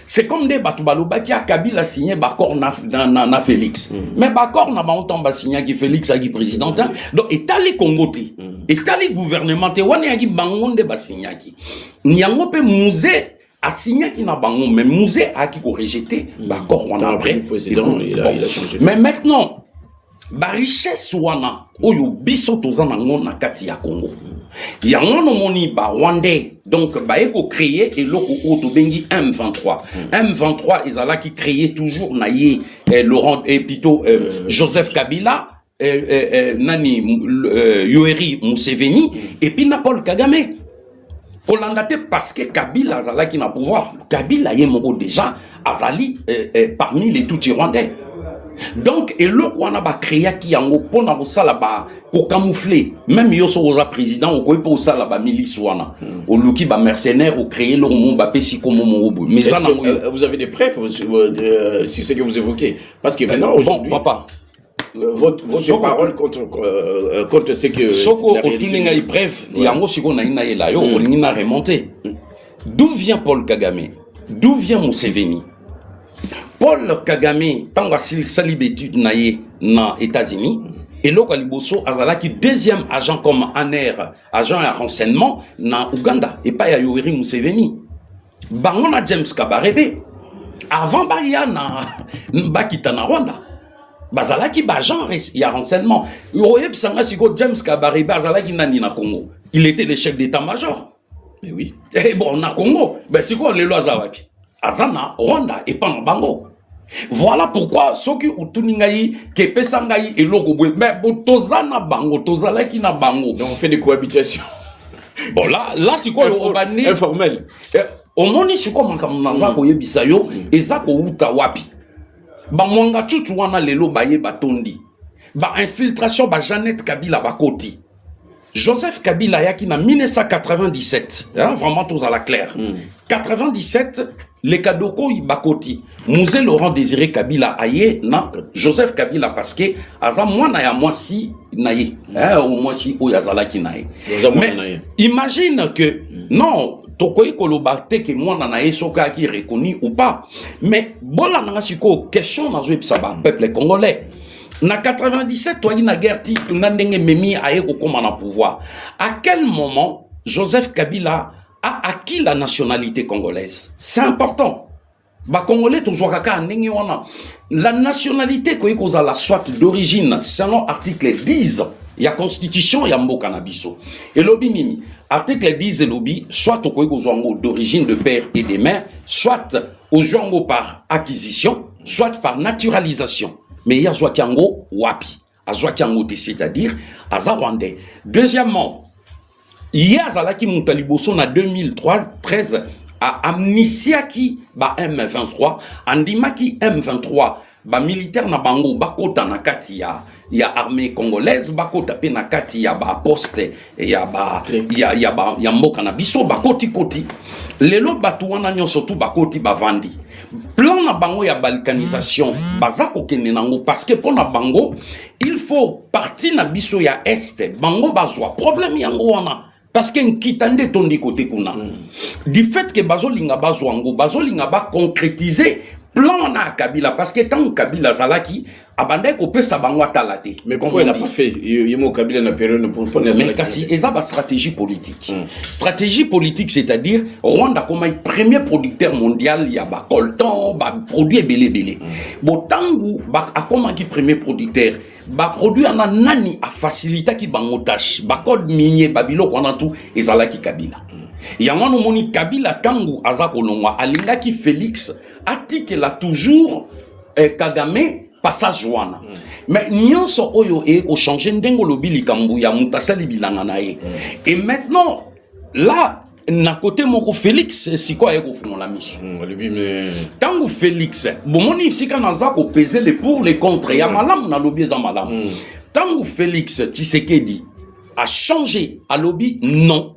C'est comme des Batoubalouba qui a Kabila signé Bakor na Félix. Mais Bakor n'a pas autant Basignaki Félix a qui président. Donc, étalé Congo. Étalé gouvernement. Wane a qui bangonde Basignaki. Nyango pe Mouze a signé qui n'a bangon. Mais Mouze a qui rejeté Bakor wana après. Il a changé. Mais maintenant, ba richesse wana oyo biso tozana ngona kati ya Congo ya ngono moni ba Rwandais donc ba eko créer eloko oto bengi M23 M23 ezala qui créer toujours na ye Laurent et plutôt Joseph Kabila nani Yoweri Museveni et puis Paul Kagame Kolandate parce que Kabila azala qui na pouvoir Kabila yemoko déjà azali parmi les tout Rwandais. Donc, et le qu'on a créé qui a un pont à ça là-bas, pour camoufler, même yoso aux président, au quoi pour ça là-bas, milice wana, au luki ba mercenaire, au créer le monde, ba pesi comme mon mais ça vous avez des preuves sur ce que vous évoquez, parce que maintenant aujourd'hui, bon, papa, votre parole contre ce que. Soko otuninga i bref, yango siko na ina yela yo, olingina remonter. D'où vient Paul Kagame? D'où vient Museveni? Paul Kagame, tant que salibétude naïe na États-Unis, et là, Liboso azalaki deuxième agent comme ANR, agent à renseignement na Uganda, et pas à Yoweri Museveni. Bangona James Kabarebe, avant Baria na Bakita na Rwanda. Bazalaki agent à renseignement. Yoyeb Sanga Siko James Kabarebe azalaki nani na Congo. Il était le chef d'état-major. Mais oui. Et bon, na Congo, ben c'est quoi les lois Zawapi? Azana, Rwanda et pas Bango. Voilà pourquoi ceux qui ont tout n'ingaï, qui pesangaï et logo, mais tozana Bango, tozala qui na Bango. Donc on fait des cohabitations. Bon là c'est quoi le informel. Au moni c'est quoi mankamunaza ko yebisayo, ezako uta wapi. Ba mwanga chuchu wana lelo baye batondi. Ba infiltration ba Jeannette Kabila bakoti. Joseph Kabila yaki na 1997, hein, vraiment tous à la claire. 97, les Kadoko Ibakoti, Mouze Laurent Désiré Kabila aye na Joseph Kabila parce que aza mwana ya mwasi naye, hein, ou mwasi ou yazala ki naye. Mais imagine que non, tokoyi kolobate que mwana naye soka ki reconnu ou pas. Mais bola nanga siko question na zo epsaba peuple congolais. Na 97, toi, il y a guerre qui n'andenge memi aye kokoma na pouvoir. À quel moment Joseph Kabila a acquis la nationalité congolaise? C'est important. Ba Congolais toujours kaka ndenge wana. La nationalité ko ikoza la soit d'origine selon article 10 ya constitution ya mboka na biso. Et lobi nini? Article 10 lobi soit ko ikoza d'origine de père et de mère, soit au jongo par acquisition, soit par naturalisation. Mais il y a Zouakiango Wapi. À Zouakiango, c'est-à-dire à Rwandais. Deuxièmement, il y a Zalaki Moutaliboso en 2013 à Amnisiaki ba M23, Andimaki M23, ba militaire na bango bakota na kati ya armée congolaise, bakota pe na kati ya ba poste ya mboka na biso bakoti koti. Lelo batu wana nyonso tu bakoti bavandi. Plan na bango ya balkanisation bazako kene nango parce que pour na bango il faut partir na biso ya est bango bazwa problème yango wana parce que nkitande tondi côté kuna du fait que bazolinga bazwango bazolinga ba concrétiser plan na Kabila parce que tant Kabila zalaki abandé ko pesa bango atalate. Mais pourquoi il a pas fait Yemo Kabila na période pour mais kasi ezaba stratégie politique. Stratégie politique c'est-à-dire Rwanda comme un premier producteur mondial il y a ba coltan, ba produit belé. Bon tangu ba akoma ki premier producteur ba produit ana nani a faciliter ki bango tâche. Ba code minier babilo kona tout ezalaki Kabila. Yango no moni Kabila tangu azako longwa alingaki Félix atikela toujours Kagame passage wana mais nyonso oyo au changer ndengo lobi likambu ya mutasali bilanga na ye et maintenant là na côté moko Félix siko eko fungola miso tangu Félix bomoni sika naza ko peser les pour les contre ya malamu na lobi za malamu tangu Félix Tshisekedi a changé à lobby non.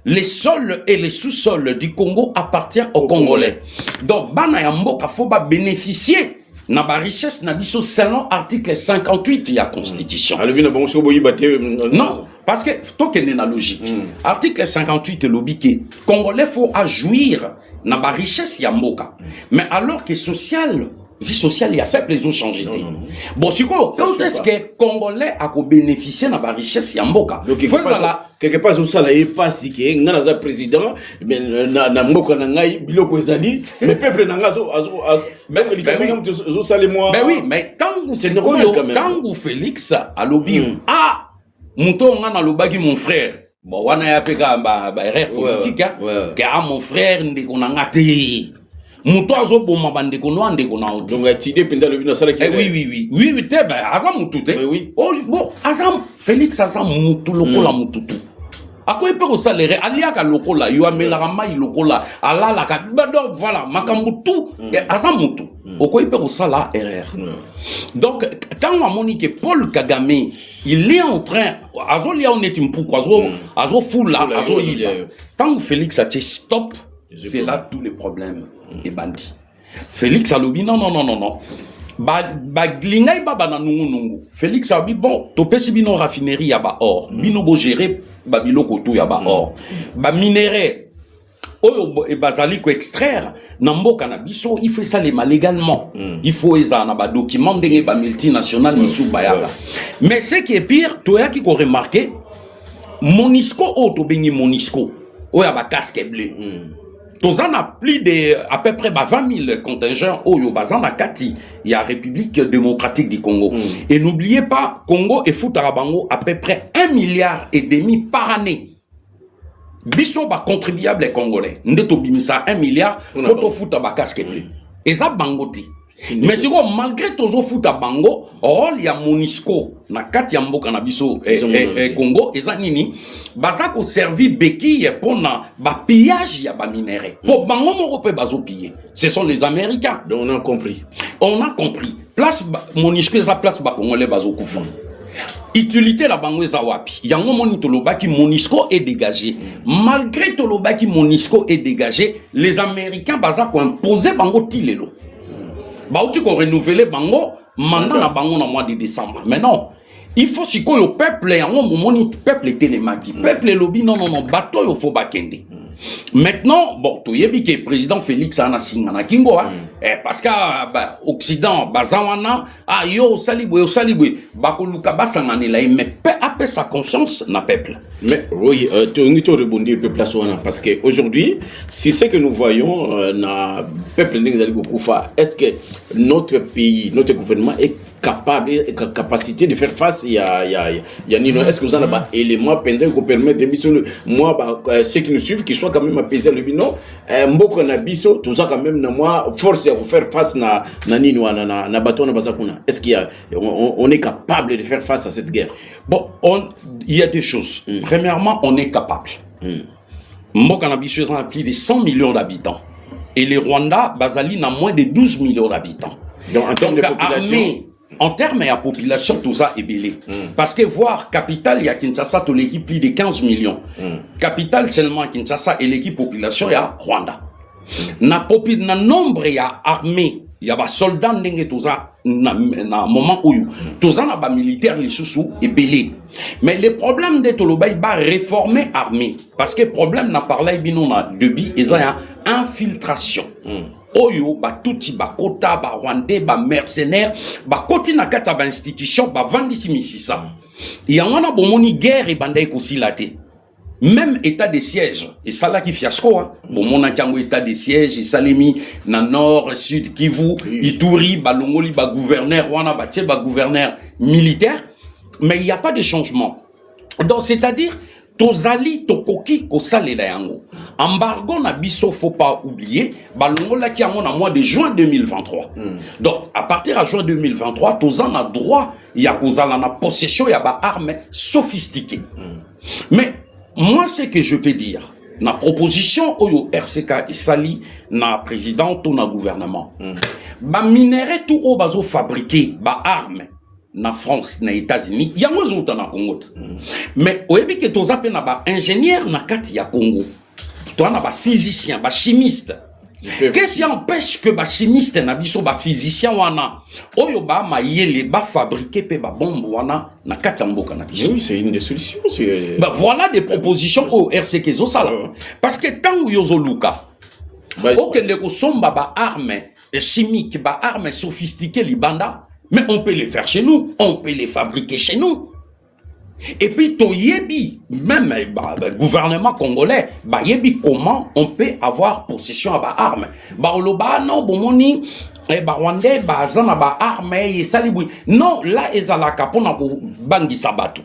Les sols et les sous-sols du Congo appartiennent aux Congolais. Donc, bana ya mboka faut ba bénéficier na ba richesse na biso selon article 58 de la Constitution. Non, parce que tout est na logique. Article 58 lobby que Congolais faut jouir na ba richesse ya mboka. Mais alors que vie sociale il a fait plaisir changer. Bon, c'est quoi quand est-ce que Congolais a bénéficié de la richesse ya mboka? Donc il faut quelque part ça là est pas si que ngana président mais na mboka na ngai biloko ezali le peuple na ngazo ben oui mais tant c'est quand Félix a lobby muto ngana lobaki mon frère bon wana ya peka ba erreur politique que mon frère ndeko na ngate muto azo boma bande ko no ndeko na oti donc ti dépenda le bino sala ki oui te ba azam mutu te oh bon azam Félix azam mutu lokola mututu akoy pe ko salaire aliaka lokola yo amela mai lokola alala ka donc voilà makambu tout azam mutu okoy pe ko sala erreur donc tant à Monique Paul Kagame il est en train azo lia on est pourquoi azo fula azo yiba tant Félix a dit stop c'est là tous les problèmes et bandits. Félix a dit non. Glingai baba na nungu. Félix a dit bon, topesi bino raffinerie ya ba or. Bino bo gérer babilo koto ya ba or. Ba minerai oyo e bazali ko extraire na mboka na biso, il fait ça légalement. Il faut ezana ba document ndenge ba multinational misu bayaka. Mais ce qui est pire, toya ki ko remarquer Monisco auto bengi Monisco. Oya ba casque bleu. Tozan a plus de à peu près 20 000 contingents au bazan à Kati, il y a République démocratique du Congo. Et n'oubliez pas, Congo et Foutarabango à peu près 1,5 milliard par année. Biso ba contribuable congolais. Ndeto bimisa 1 milliard pour fouta ba casque bleu. Et ça bangoti. Mais si vous malgré toujours fouta bango, il y a Monisco na kati ya mboka na biso Congo eza nini bazako servi béquille pour na ba pillage ya ba minerai. Pour bango moko pe bazo piller. Ce sont les Américains. Donc on a compris. Place Monisco eza place ba congolais bazo kufa. Utilité la bango eza wapi. Yango moni tolobaki Monisco est dégagé. Malgré tolobaki Monisco est dégagé, les Américains bazako imposer bango tilelo. Tu qu'on renouveler bango mandat na bango na mois de décembre. Mais non, il faut si que le peuple est en moment peuple est télémati. Peuple lobby non bateau il faut bakende. Maintenant, bon, tu yebi que président Félix a na kingo parce que Occident bazawana yo salibwe bakoluka basangane la mais peu après sa confiance na peuple. Mais oui, tu as rebondi un peu place parce que aujourd'hui, si c'est que nous voyons na peuple est-ce que notre pays, notre gouvernement est capable, capacité de faire face est-ce que vous avez des éléments pendant qu'on permet de moi ceux qui nous suivent qui soient quand même apaisés le bino mboko na biso tout ça quand même na moi force à faire face na nino na bateau na bazakuna. Est-ce qu'il y a on est capable de faire face à cette guerre? Bon, il y a des choses. Premièrement, on est capable. Mboka na biso a plus de 100 millions d'habitants et les Rwanda Bazali n'a moins de 12 millions d'habitants. Donc en termes de population en termes de population, tout ça est belé. Parce que voir capitale, il y a Kinshasa, tout l'équipe plus de 15 millions. Capitale seulement Kinshasa et l'équipe population, il y a Rwanda. Na nombre, il y a armée, il y a des soldats, tout ça, na moment où tout ça, na militaire, les sous est belé. Mais le problème de Toloba, il va réformer l'armée. Parce que le problème, n'a parlé, il y a 1 infiltration. Oyo ba tuti ba kota ba rwandais ba mercenaires ba koti na kata ba institution ba vandisi misisa. Ya wana bomoni guerre banda ekusilate. Même état de siège et ça là qui fiasco hein. Bomona kango état de siège et salemi na nord sud Kivu Ituri balongoli ba gouverneur wana ba tie ba gouverneur militaire mais il y a pas de changement. Donc c'est-à-dire tozali tokoki kosalela yango. Embargo na biso faut pas oublier balongola ki yango na mois de juin 2023. Donc à partir de juin 2023 tozan a droit ya kozala na possession ya ba armes sophistiquées. Mais moi ce que je peux dire na proposition oyo RCK isali na président ou na gouvernement. Ba minerai tout o bazo fabriquer ba armes na France, na États-Unis, il y a moins d'autres na Congo. Mais au début que tu as na ba ingénieur na kati ya Congo, tu as na ba physicien, ba chimiste. Qu'est-ce qui empêche que ba chimiste na biso ba physicien wana oyo ba mayele ba fabriquer pe ba bombe wana na kati ya mboka na biso? Oui, c'est une des solutions. Bah voilà des propositions au RCK zo sala. Parce que tant où yozo luka, aucun de ko somba ba armes chimiques, ba armes sophistiquées libanda. Mais on peut les faire chez nous, on peut les fabriquer chez nous. Et puis, toyebi, même le gouvernement congolais, yebi comment on peut avoir possession à armes. Oloba non, bomoni, rwandais, zana armes, saliboui. Non, là, ezalaka pona ko bangi sabatu.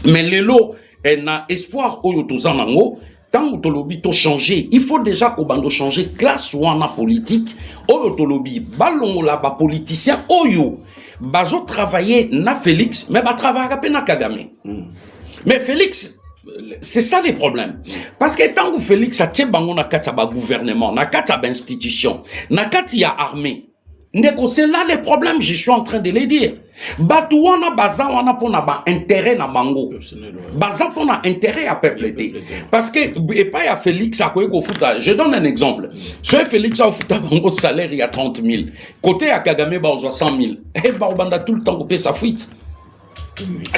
Mais lelo, na espoir oyo tozanango. Tant que tolobi to changer, il faut déjà qu'on bando changer classe wana politique. Oyo tolobi balongo la ba politicien oyo bazo travailler na Félix, mais ba travailler pe na Kagame. Mais Félix, c'est ça les problèmes. Parce que tant que Félix a tie bango na kata ba gouvernement, na kata ba institution, na kati ya armée. C'est là les problèmes, je suis en train de les dire. Batu wana baza wana pona ba intérêt na bango. Baza pona intérêt à peuple. Parce que et pas ya Félix a koyeko futa. Je donne un exemple. Soit Félix a futa bango salaire il y a 30 000. Côté à Kagame ba 100 000. Et ba banda tout le temps couper sa fuite.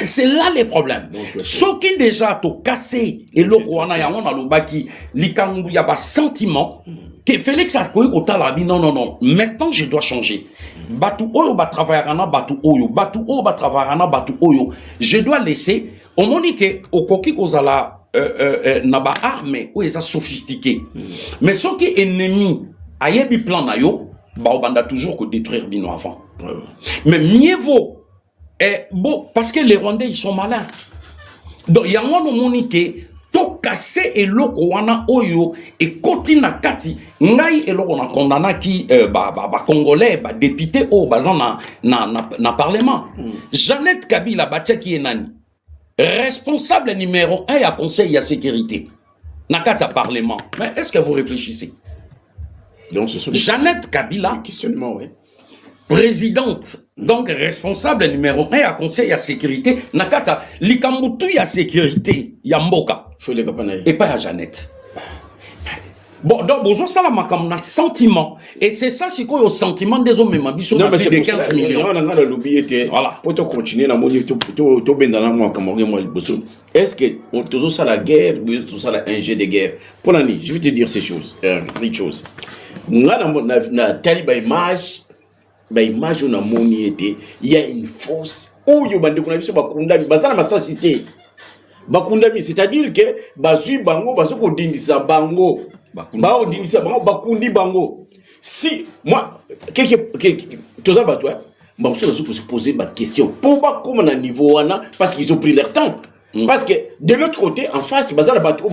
C'est là les problèmes. Ce qui déjà to cassé et le wana ya wana lobaki likangu ya ba sentiment. Que Félix a koui otalabi non. Maintenant je dois changer. Batu oyo ba travaillana batu oyo ba travaillana batu oyo. Je dois laisser au monique au koki kozala na ba armée ou eza sophistiqué. Mais ce qui est ennemi ayebi plan na yo ba obanda toujours que détruire bino avant. Mais mieux vaut bon parce que les Rwandais ils sont malins. Donc yango no monique to cassé et loko wana oyo et kotina kati ngai et loko na condamna ki ba congolais ba député o bazan na parlement. Jeannette Kabila batia ki enani responsable numéro 1 à conseil à sécurité na kata parlement. Mais est-ce que vous réfléchissez? Donc ce sont Jeannette Kabila questionnement présidente, donc responsable numéro 1 à conseil à sécurité, nakata likambutu ya sécurité yamboka et pas à Jeannette. Bon, donc bonjour ça la makam na sentiment et c'est ça c'est quoi le sentiment des hommes même biso na plus de 15 millions. Voilà, pour te continuer na moni to bendana moi comme moi bosso. Est-ce que toujours ça la guerre, tout ça la un jeu de guerre. Pour l'année, je vais te dire ces choses, une chose. Na taliba image image on a moni été il y a une force où yo bande kuna biso bakunda bazana masasité bakunda mi c'est-à-dire que bazui bango bazoko dindisa bango ba odindisa bango bakundi bango si moi toza batwa ba se poser ma question pour pas comme na niveau wana parce qu'ils ont pris leur temps. Parce que de l'autre côté, en face, bazala bateau,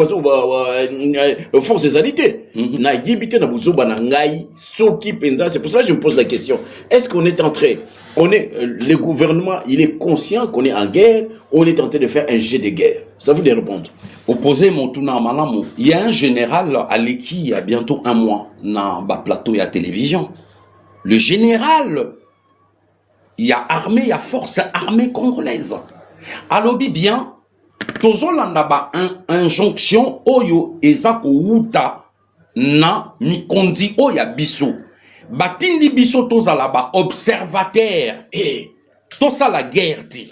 force des alités. Na yibité na buzoba na ngai, soki penza. C'est pour cela que je me pose la question. Est-ce qu'on est en train, le gouvernement, il est conscient qu'on est en guerre, ou on est en train de faire un jet de guerre? Ça vous de répondre. Opposé Montuna Malamu, il y a un général à l'équipe, il y a bientôt un mois, na ba plateau et à télévision. Le général, il y a armée, il y a force armée congolaise. Alobi bien. Tozolanda ba injonction oyo ezako wuta na mikondi oya biso batindi biso tozala ba observateur tosa la guerre ti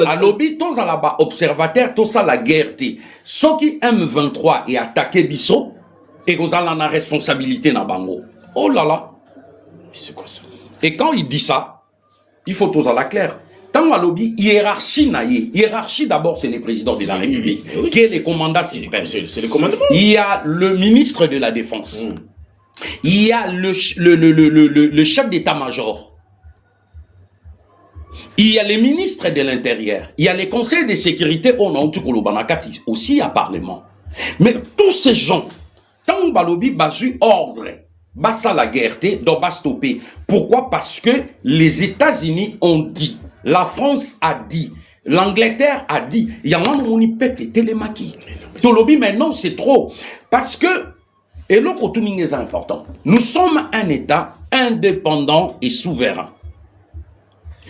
alobi tozala ba observateur tosa la guerre ti soki M23 et attaqué biso et vous avez la responsabilité na bango. Oh là là. C'est quoi ça? Et quand il dit ça, il faut tous à la claire. Tant à lobby, hiérarchie hiérarchie d'abord c'est le président de la République, qui est le commandant suprême. C'est le commandement. Il y a le ministre de la Défense. Il y a le chef d'état-major. Il y a les ministres de l'Intérieur. Il y a les conseils de sécurité au nom du Kolobanakati, aussi à Parlement. Mais tous ces gens, tant balobi basu ordre, bassa la guerre, doit stopper. Pourquoi? Parce que les États-Unis ont dit, la France a dit, l'Angleterre a dit, il y a un peuple télémaki. Tolobi maintenant c'est trop. Parce que, et l'autre est important, nous sommes un État indépendant et souverain.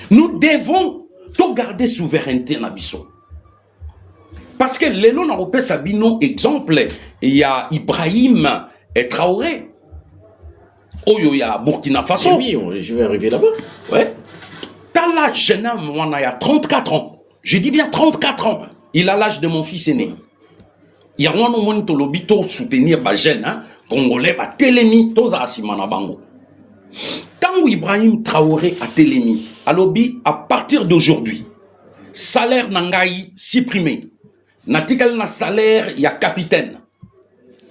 Nous devons tout garder souveraineté na biso. Parce que les noms européens sabino exemple, il y a Ibrahim et Traoré. Oh, il y a Burkina Faso. Oui, je vais arriver là-bas. Ouais. T'as l'âge jeune homme, il y a 34 ans. Je dis bien 34 ans. Il a l'âge de mon fils aîné. Il y a un moment où l'obito soutenir les jeunes, congolais, télémi, tous à Simana Bango. Tant Ibrahim Traoré a télémi, à lobby, à partir d'aujourd'hui, salaire nangaï supprimé. Natikal na salaire, il y a capitaine.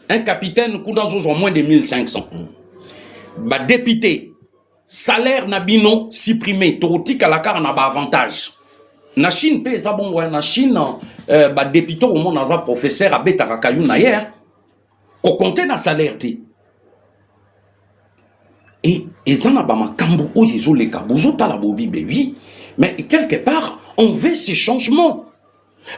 Un capitaine, au moins de 1500. Député, salaire nabino supprimé. Torotik à la carte n'a pas avantage. Na Chine, na Chine, député au monde dans un professeur à Betarakayou naïe, qu'on compte na salaire. Et ça n'a pas ma kambo ou les les kabouzo talabobi oui, mais quelque part on veut ces changements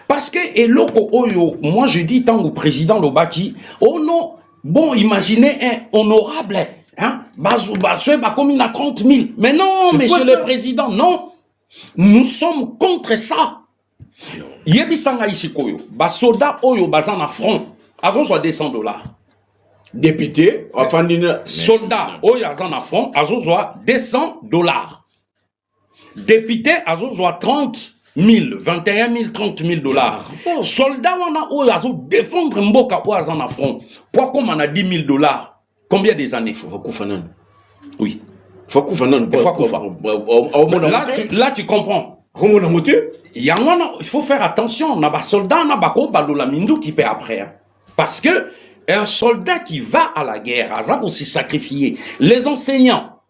parce que et loko oyo moi je dis tant au président Lobaki oh non bon imaginez un honorable hein bazou comme il a 30 000 mais non monsieur le président non nous sommes contre ça yebisanga ici koyo ba soda oyo bazan na front avant soit $200 député, enfin, soldat, oyo azan à fond, azozwa $200. Député, azozwa 30 000, 21 000, 30 000 $. Soldat, on a oyo azo défendre mboka oyo azan à fond. Pourquoi comme on a 10 000 $? Combien des années? Fokufanan. Oui. Fokufanan. Là, tu comprends. Il faut faire attention. On a des soldats, on a des balola mindu qui paie après. Parce que un soldat qui va à la guerre, ça va se sacrifier. Les enseignants,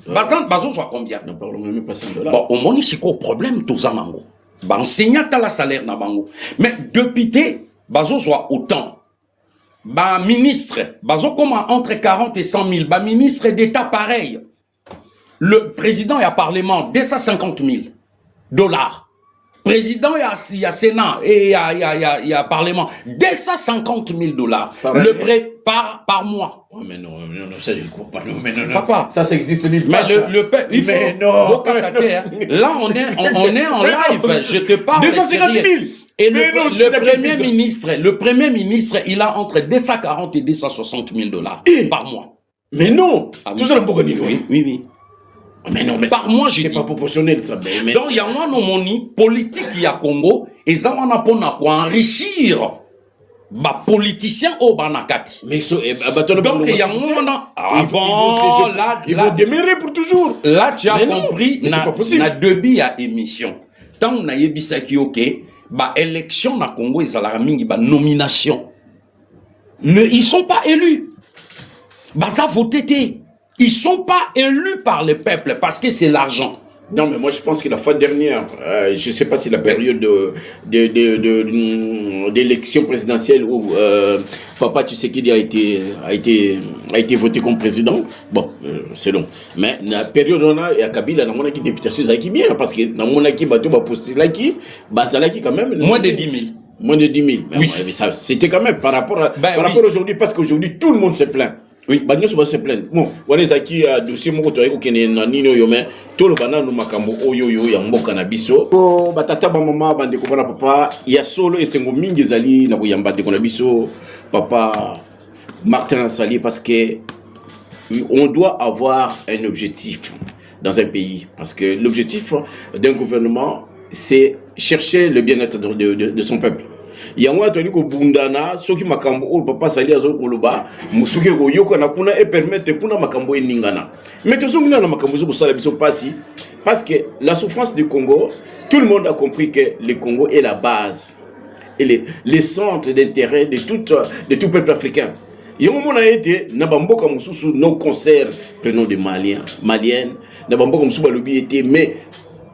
bazon soit combien? Ne parlons même pas $100. Bon, au moins, c'est quoi le problème, tout ça, nango? Enseignant, t'as la salaire, na bango. Mais député, bazon soit autant. Ministre, bazon comme entre 40 et 100 000. Ministre d'État, pareil. Le président et le Parlement, 250 000 $. Président, il y a Sénat et il y a Parlement. 250 000 $. Le prêt par mois. Oh, mais non, ça je ne crois pas. Mais non, Papa, ça existe nulle part. Mais il faut. Mais non. Là, on est en live. Je te parle. 250 000. Et le premier ministre, il a entre 240 et 260 000 $ par mois. Mais non. Tout ça, oui. Mais non, mais par mois, j'ai dit. C'est pas proportionnel, ça. Mais... Donc, il y a un moni politique qui a Congo, et ça, on a pour enrichir les politiciens au Banakati. Mais donc, il y a un ils vont demeurer pour toujours. Là, tu as compris, na début à émission. Tant on a yebisaki ok, élection na Congo, ils ont la nomination. Ils sont pas élus. Ça voté. Ils ne sont pas élus par le peuple parce que c'est l'argent. Non, mais moi je pense que la fois dernière, je ne sais pas si la période d'élection présidentielle où Papa Tshisekedi a été voté comme président, bon, c'est long. Mais la période où on a, et à Kabila, on a qui députation, ça qui bien, parce que dans mon acquis, bateau va poster là qui, quand même. Moins de 10 000. Moins de 10 000. Oui. C'était quand même par rapport à aujourd'hui, parce qu'aujourd'hui tout le monde se plaint. Oui, bah nous sommes se plaindre. Bon, on est aquí à dossier mon côté qui est nino yome. Tout le banana nous makambo oyo ya mboka na biso. Oh, batata ba mama bande ko bana papa, ya solo et sengo mingi zali na boyamba de ko na biso. Papa Martin Sali parce que on doit avoir un objectif dans un pays parce que l'objectif d'un gouvernement c'est chercher le bien-être de son peuple. yango atali ko bundana soki makambo o papa sali azo koloba musuke ko yoko na kuna et permettre kuna makambo eningana mais tozo ngina na makambo zo sala biso pasi parce que la souffrance du Congo, tout le monde a compris que le Congo est la base et le centre d'intérêt de tout peuple africain. Yango mona été na bamboka mususu nos concerts prenons des maliennes na bamboka mususu balobi était mais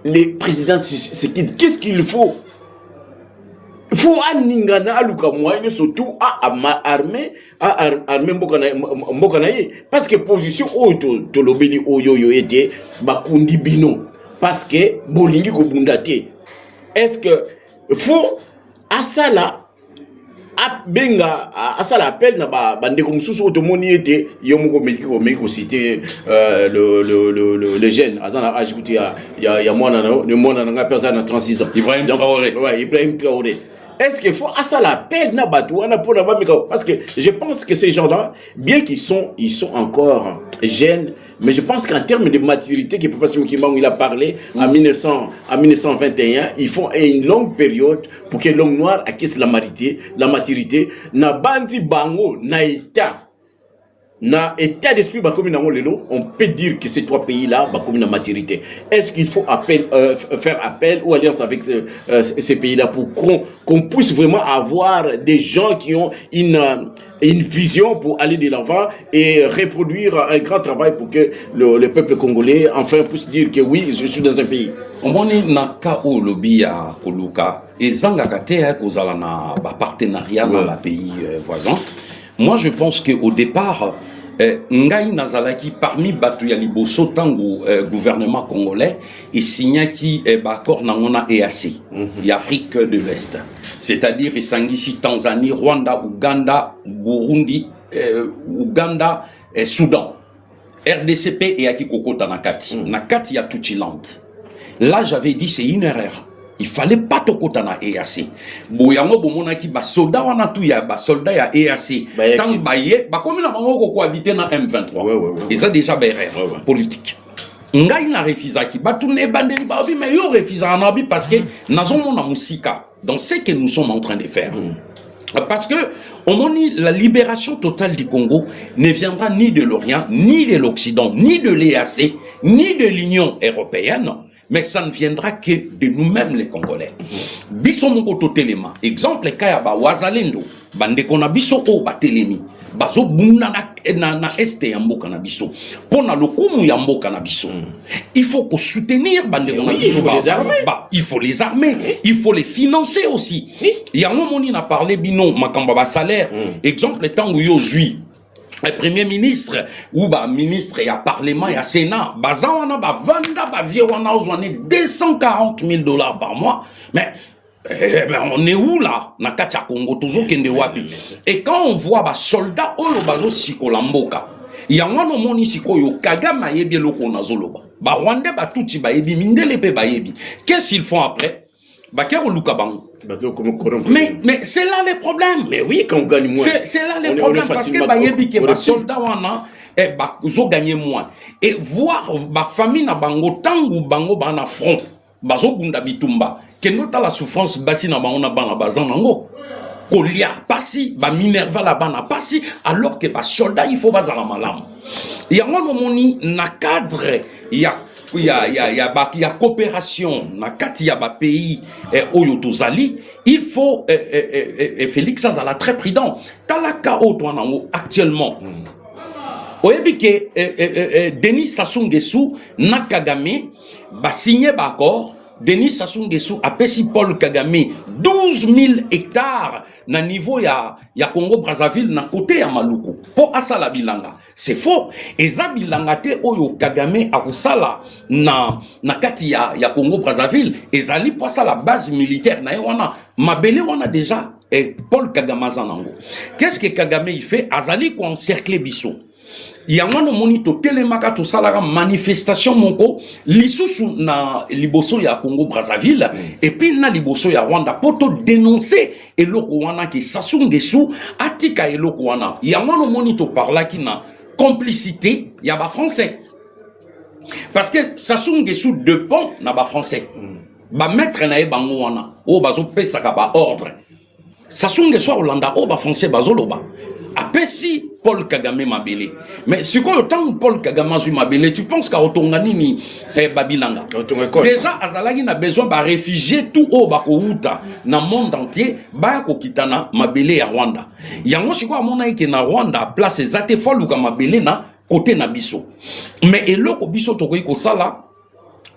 les présidents c'est qu'est-ce qu'il faut? Il faut aningana aluka moyen surtout à armer mboka na ye parce que position o to lobeli oyo était bakundi bino parce que bolingi ko bundate. Est-ce que faut asala benga asala appel na bande comme sous automoni était yomoko meko citer le jeune azana ajouté ya mwana na personne à 36 ans Ibrahim Traoré. Ouais, Ibrahim Traoré. Est-ce qu'il faut asala appel na batouana pour na parce que je pense que ces gens-là bien qu'ils sont encore jeunes mais je pense qu'en termes de maturité que Papa Simon il a parlé en 1921 ils font une longue période pour que l'homme noir acquiesce la maturité na bandi bango na état d'esprit comme on peut dire que ces trois pays-là comme une maturité. Est-ce qu'il faut faire appel ou alliance avec ces pays-là pour qu'on puisse vraiment avoir des gens qui ont une vision pour aller de l'avant et reproduire un grand travail pour que le peuple congolais enfin puisse dire que oui, je suis dans un pays. Omoni naka o lobi ya koluka ezanga te kozala na partenariat dans la pays voisin. Moi, je pense qu'au départ, Ngai Nazalaki, parmi Batu ya liboso tango gouvernement congolais, il signa qui accord nangona EAC, Afrique de l'Est. C'est-à-dire, il s'engage Tanzanie, Rwanda, Ouganda, Burundi, Ouganda et Soudan. RDCP et Akikoko Tanakati. Nakati ya Tuchiland. Là, j'avais dit, c'est une erreur. Il fallait pas tokota na EAC. Boyango bomona ki ba soldat wana tu ya ba soldat ya EAC. Tant baye ba komi na bango ko cohabiter na M23. Et ça déjà ba erreur politique. Ngai na refusa ki ba tout ne bandeli ba obi mais yo refusa na bi parce que nazo mona musika dans ce que nous sommes en train de faire. Parce que on moni la libération totale du Congo ne viendra ni de l'Orient, ni de l'Occident, ni de l'EAC, ni de l'Union européenne. Mais ça ne viendra que de nous-mêmes les Congolais. Biso moko to telema. Exemple kaya ba wazalendo. Bande kona biso o ba telemi. Bazo bunda na este ya mboka na biso. Pona lokumu ya mboka na biso. Il faut qu'on soutenir bande kona biso. Il faut les armer. Il faut les financer aussi. Il y a un moment on a parlé bino makamba ba salaire. Exemple tango yo zui. Le premier ministre ou ministre et à parlement et à sénat bazawana ba vanda ba viewana ozwane $240,000 par mois mais on est où là na kati ya Congo toujours kende wapi et quand on voit ba soldats oyo bazo sikola mboka yango no moni sikoyo Kagame yebi loko na zoloba ba Rwanda ba tuti ba yebi mindele pe ba yebi qu'est-ce qu'ils font après mais c'est là les problèmes. Mais oui, quand on gagne moins. C'est là les problèmes parce que bayebi que les soldats wana zo gagner moins et voir ba famille na bango tangu bango ba na front bazo bunda bitumba que nota la souffrance basi na bango na bana bazanango kolia pasi ba minerva la bana pasi alors que ba soldats il faut bazala malam. Il y a un moni na cadre il y a coopération na kati ya ba pays oyo tozali il faut Félix azala très prudent talaka o to nango actuellement oyebi ke Denis Sassou Nguesso na Kagame ba signé ba accord. Denis Sassou Nguesso a pesi Paul Kagame 12 000 hectares na niveau ya Congo Brazzaville na côté ya Maluku po asala bilanga. C'est faux. Eza bilanga te oyo Kagame akusala na kati ya Congo Brazzaville ezali po asala base militaire na wana mabele wana déjà Paul Kagame zanango. Qu'est-ce que Kagame il fait? Azali ko encercler biso. Yangano monito telemaka to salara manifestation monko lisusu na liboso ya Congo Brazzaville et puis na liboso ya Rwanda poto dénoncer eloko wana ki Sassou Nguesso atika eloko wana yangano monito parla ki na complicité ya ba français parce que Sassou Nguesso dépend na ba français ba maître na e bango wana o bazo pesa ka ba ordre sasunge soit Hollanda o ba français bazoloba apesi Paul Kagame mabele mais ce qu'on autant Paul Kagame azui mabele tu penses qu'à otonganini Babilanga déjà azalaki na besoin ba réfugier tout o ba ko uta na monde entier ba ko kitana mabele ya Rwanda yango siko amona ke na Rwanda place ezate foluka mabele na côté na biso mais eloko biso tokoki ko sala.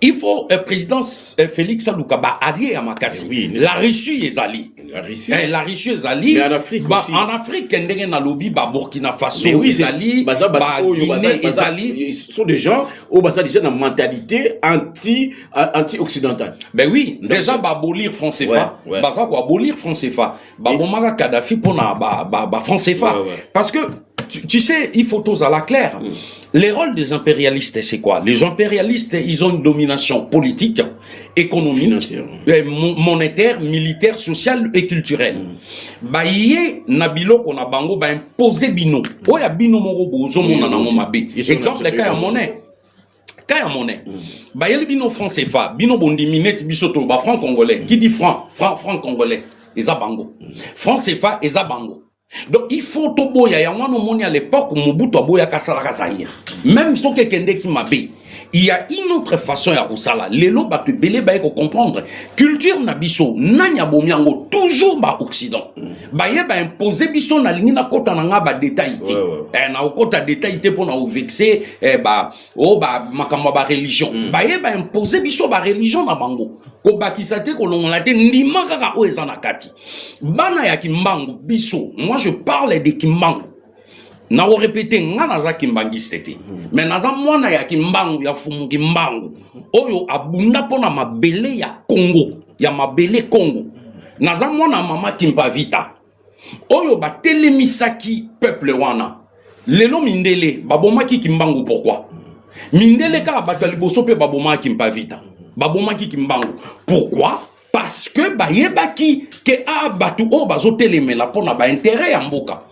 Il faut président Félix Salukaba allié à Makassi. Oui, la Russie est alliée. La Russie est alliée. Mais en Afrique aussi. En Afrique, il Burkina Faso est allié. Guinée est alliée. Ils sont des gens où déjà une mentalité anti-occidentale. Ben oui, déjà abolir franc CFA. Baza quoi abolir franc CFA. Babomara Kadhafi pour na franc CFA. Parce que tu sais, il faut tous à la claire. Les rôles des impérialistes, c'est quoi? Les impérialistes, ils ont une domination politique, économique, monétaire, militaire, sociale et culturelle. Baye nabilo qu'on a bango ba imposer bino. Oya bino moro bozo mona na mabe. Exemple kaya monnaie. Kaya monnaie. Baye le bino franc CFA, bino bondi minette bisoto ba franc congolais. Qui dit franc congolais? Eza bango. Franc CFA eza bango. Donc il faut to boya ya wana moni à l'époque Mobutu aboya kasala Zaïre. Même si que kende qui mabé, il y a une autre façon ya kusala. Lelo ba te belé ba ko comprendre. Culture na biso nanya bomiango toujours ba occident. Ba ye ba imposer biso na lingi na kota na nga ba détail té. Na kota détail té pour na vexer ba makamba ba religion. Ba ye ba imposer biso ba religion na bango. Ko bakisa te ko longola te ndima kaka o ezana kati. Bana ya kimbangu biso. Moi je parle de kimbangu. Na o répéter ngana za kimbangiste te. Mais naza mwana ya kimbangu ya fumu kimbangu. Oyo abunda pona mabele ya Congo, ya mabele Congo. Naza mwana mama Kimpavita. Oyo ba telemisaki peuple wana. Lelo mindele babomaki kimbangu pourquoi? Mindele ka batali boso pe babomaki Kimpavita. Babomaki kimbangu. Pourquoi? Parce que bayebaki ke a batu o bazotelemela pona ba intérêt ya mboka.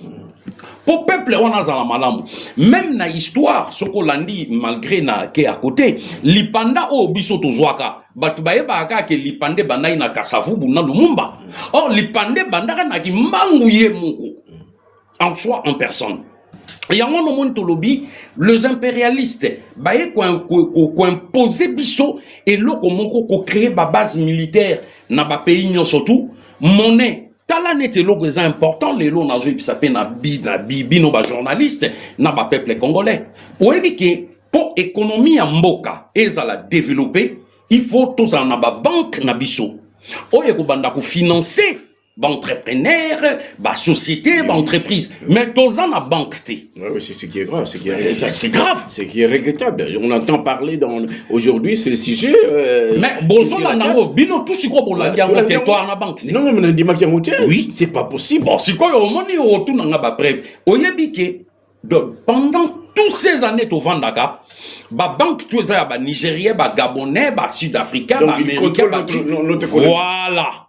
Pour peuple wana za la malamu. Même na histoire soko landi malgré na ke à côté, lipanda o biso tozwaka. Batu bayeba aka ke lipande bandai na Kasavubu na Lumumba. Or lipande bandaka na kimbangu ye moko. En soi en personne. Et en mon monde lobby, les impérialistes, baye ko imposer biso et loko moko ko créer ba base militaire na ba pays nyo surtout monnaie. Tala nete loko est important les lots na zo bisape na bino ba journaliste na ba peuple congolais. Pour éduquer pour économie ya mboka ezala développer, il faut tous en ba banque na biso. Oye ko banda ko financer ba entrepreneur, ba société, ba entreprise. Mais tous en a banque. Oui, c'est ce qui est grave, c'est qui est regrettable. C'est grave. C'est qui est regrettable. On entend parler aujourd'hui, c'est le sujet. Mais bonjour la nango, bino tout si quoi pour la diamo que toi en a banque. Non, mais on dit ma oui, c'est pas possible. Bon, si quoi au moni au tout n'anga ba bref. Oyebike pendant toutes ces années au Vandaka, ba banque tout ça ba Nigérien, ba Gabonais, ba Sud-Africain, ba Américain, ba voilà.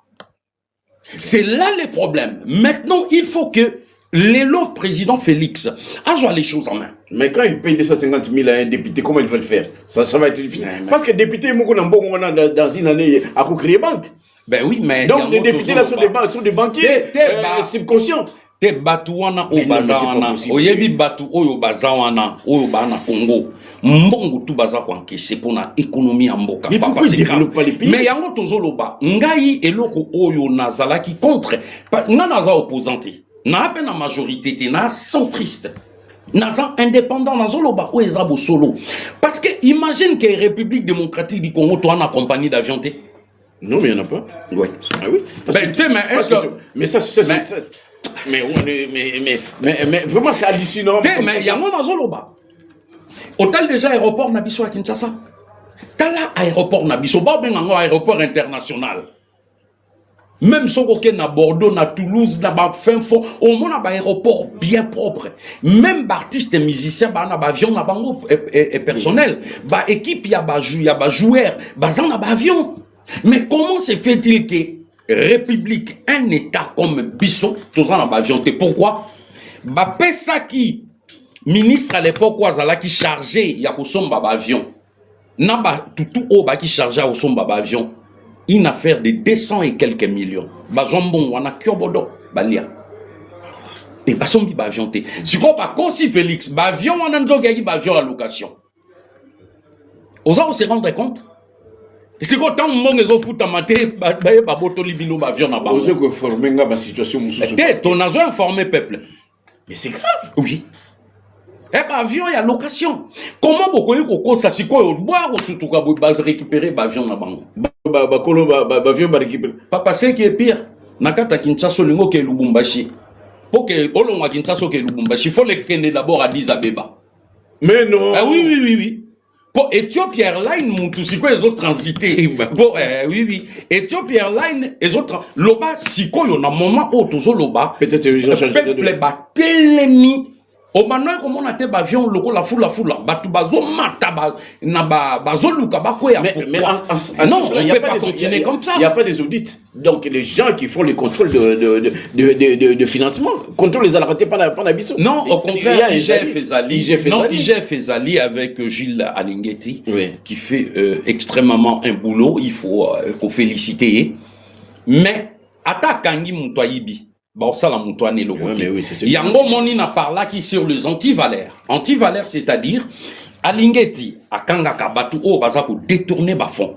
C'est là le problème. Maintenant, il faut que l'élo président Félix a les choses en main. Mais quand il paye 250 000 à un député, comment il va le faire? Ça va être difficile. Parce que député, dans une année, à créer banque. Ben oui, mais... Donc les députés là sont des banquiers subconscients. Te batuana o bazawana oyebi batu oyo bazawana oyo bana Congo mbongo tu baza kwa nkese pona économie ya mboka papa c'est grave mais yango tozoloba ngai eloko oyo nazalaki contre nga naza opposante na apena majorité te na centriste naza indépendant nazoloba o eza solo parce que imagine que République démocratique du Congo toi na compagnie d'avion te non mais il y en a pas oui ah oui ben mais est-ce que mais ça mais vraiment c'est hallucinant. Mais il y a mon azoloba. Hôtel déjà aéroport Nabiso à Kinshasa. Tala aéroport Nabiso, ba bengango aéroport international. Même si on na Bordeaux, na Toulouse, na ba fin fond, au moins na ba aéroport bien propre. Même ba artistes et musiciens, ba na ba avion na bango et personnel, ba équipe ya ba joueur, ba zan na ba avion. Mais comment se fait-il que République, un État comme Bissot, tous en avion. Pourquoi? Bah, Pesaki, ministre à l'époque, qui chargeait, il y a son avion. Naba, tout haut, qui chargeait son avion. Une affaire de 200 et quelques millions. Bah, jambon, on a kyobodo. balia et basombi ba avion te siko ba kosi Félix ba avion wana nzoka ki ba avion à location oza on se rendre compte siko tant mbongo ezo futa mate ba botoli bino ba avion na ba ozo ko former nga ba situation mususu ton azo informer peuple mais c'est grave oui. Eh ben, avion et à location. Comment beaucoup de ça si quoi boire ou surtout quoi récupérer avion na bango. Avion ba récupérer. Papa c'est qui est pire. Nakata Kinshasa lingo ke Lubumbashi. Pour que olonga Kinshasa ke Lubumbashi, faut les kende d'abord à Addis Abeba. Mais non. Ah oui. Pour Ethiopia Airlines mutu si quoi les autres transiter. Bon oui. Ethiopia Airlines les autres loba si quoi on a moment où toujours loba. Peut-être ils ont changé de peuple ba telemi. Au maintenant comme on a té avion loko la foule batu bazo mata na bazo luka ba ko ya mais non on peut pas continuer comme ça. Il y a pas des audits. Donc les gens qui font le contrôle de financement contrôle les arrêtés pas na biso. Non, au contraire IGF Ezali avec Gilles Alingeti qui fait extrêmement un boulot, il faut féliciter. Mais attaque Kangi Mutwayibi. Bon, ça, la moutouane est le côté. Yango Moni n'a parlé qui sur les antivalaires. Antivalaires, c'est-à-dire, Alingeti, à Kangaka Batu, oh, bazako détourner bas fond.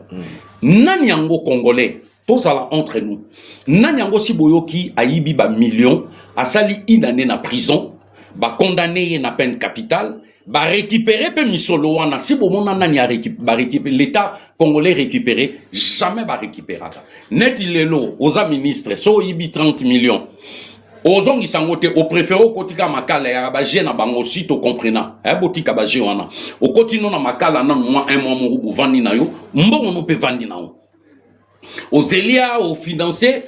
Nanyango Congolais, tous ça entre nous. Nanyango Siboyoki, a yibi ba million, a sali une année na prison, ba condamné na peine capitale, ba récupérer pe misolo wana si bon mon nani a récupérer l'état congolais récupérer jamais ba récupérer net il est là aux ministres so yibi 30 millions aux ongi sangote au préféré kotika makala ya ba na bango site comprenant e botika ba wana au continent na makala na moi un mois murubu vandi na yo mbongo no pe vandi na yo aux elia aux financiers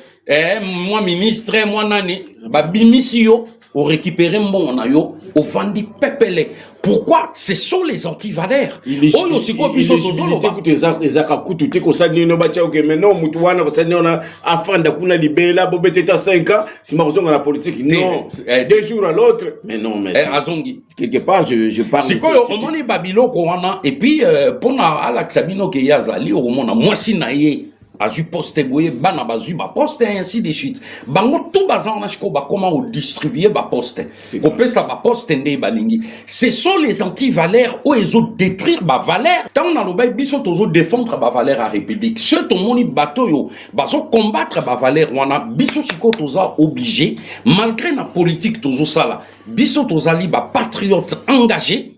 moi ministre moi nani ba bimisio au récupérer mbongo na yo au vandi pepele. Pourquoi? Ce sont les antivalaires. Oh yo siko biso tozolo ba. Écoutez ezaka kutu te ko sani no bacha ok mais non mutu wana ko sani ona afanda kuna libela bobeteta 5 ans si ma raison dans la politique non 2 jours à l'autre mais non mais azongi quelque part je parle siko au moni babilo ko wana et puis pour na alaxabino ke yazali au mona mwasi na ye azu poste goye bana bazu ba poste ainsi de suite bango tout bazan na chiko ba comment on distribuer ba poste ko pesa ba poste ndé balingi ce sont les anti-valeurs où ils ont détruire ba valeur tant na lo ba biso tozo défendre ba valeur à république ceux to moni bato yo bazo combattre ba valeur wana biso siko toza obligé malgré na politique tozo sala biso tozali ba patriote engagé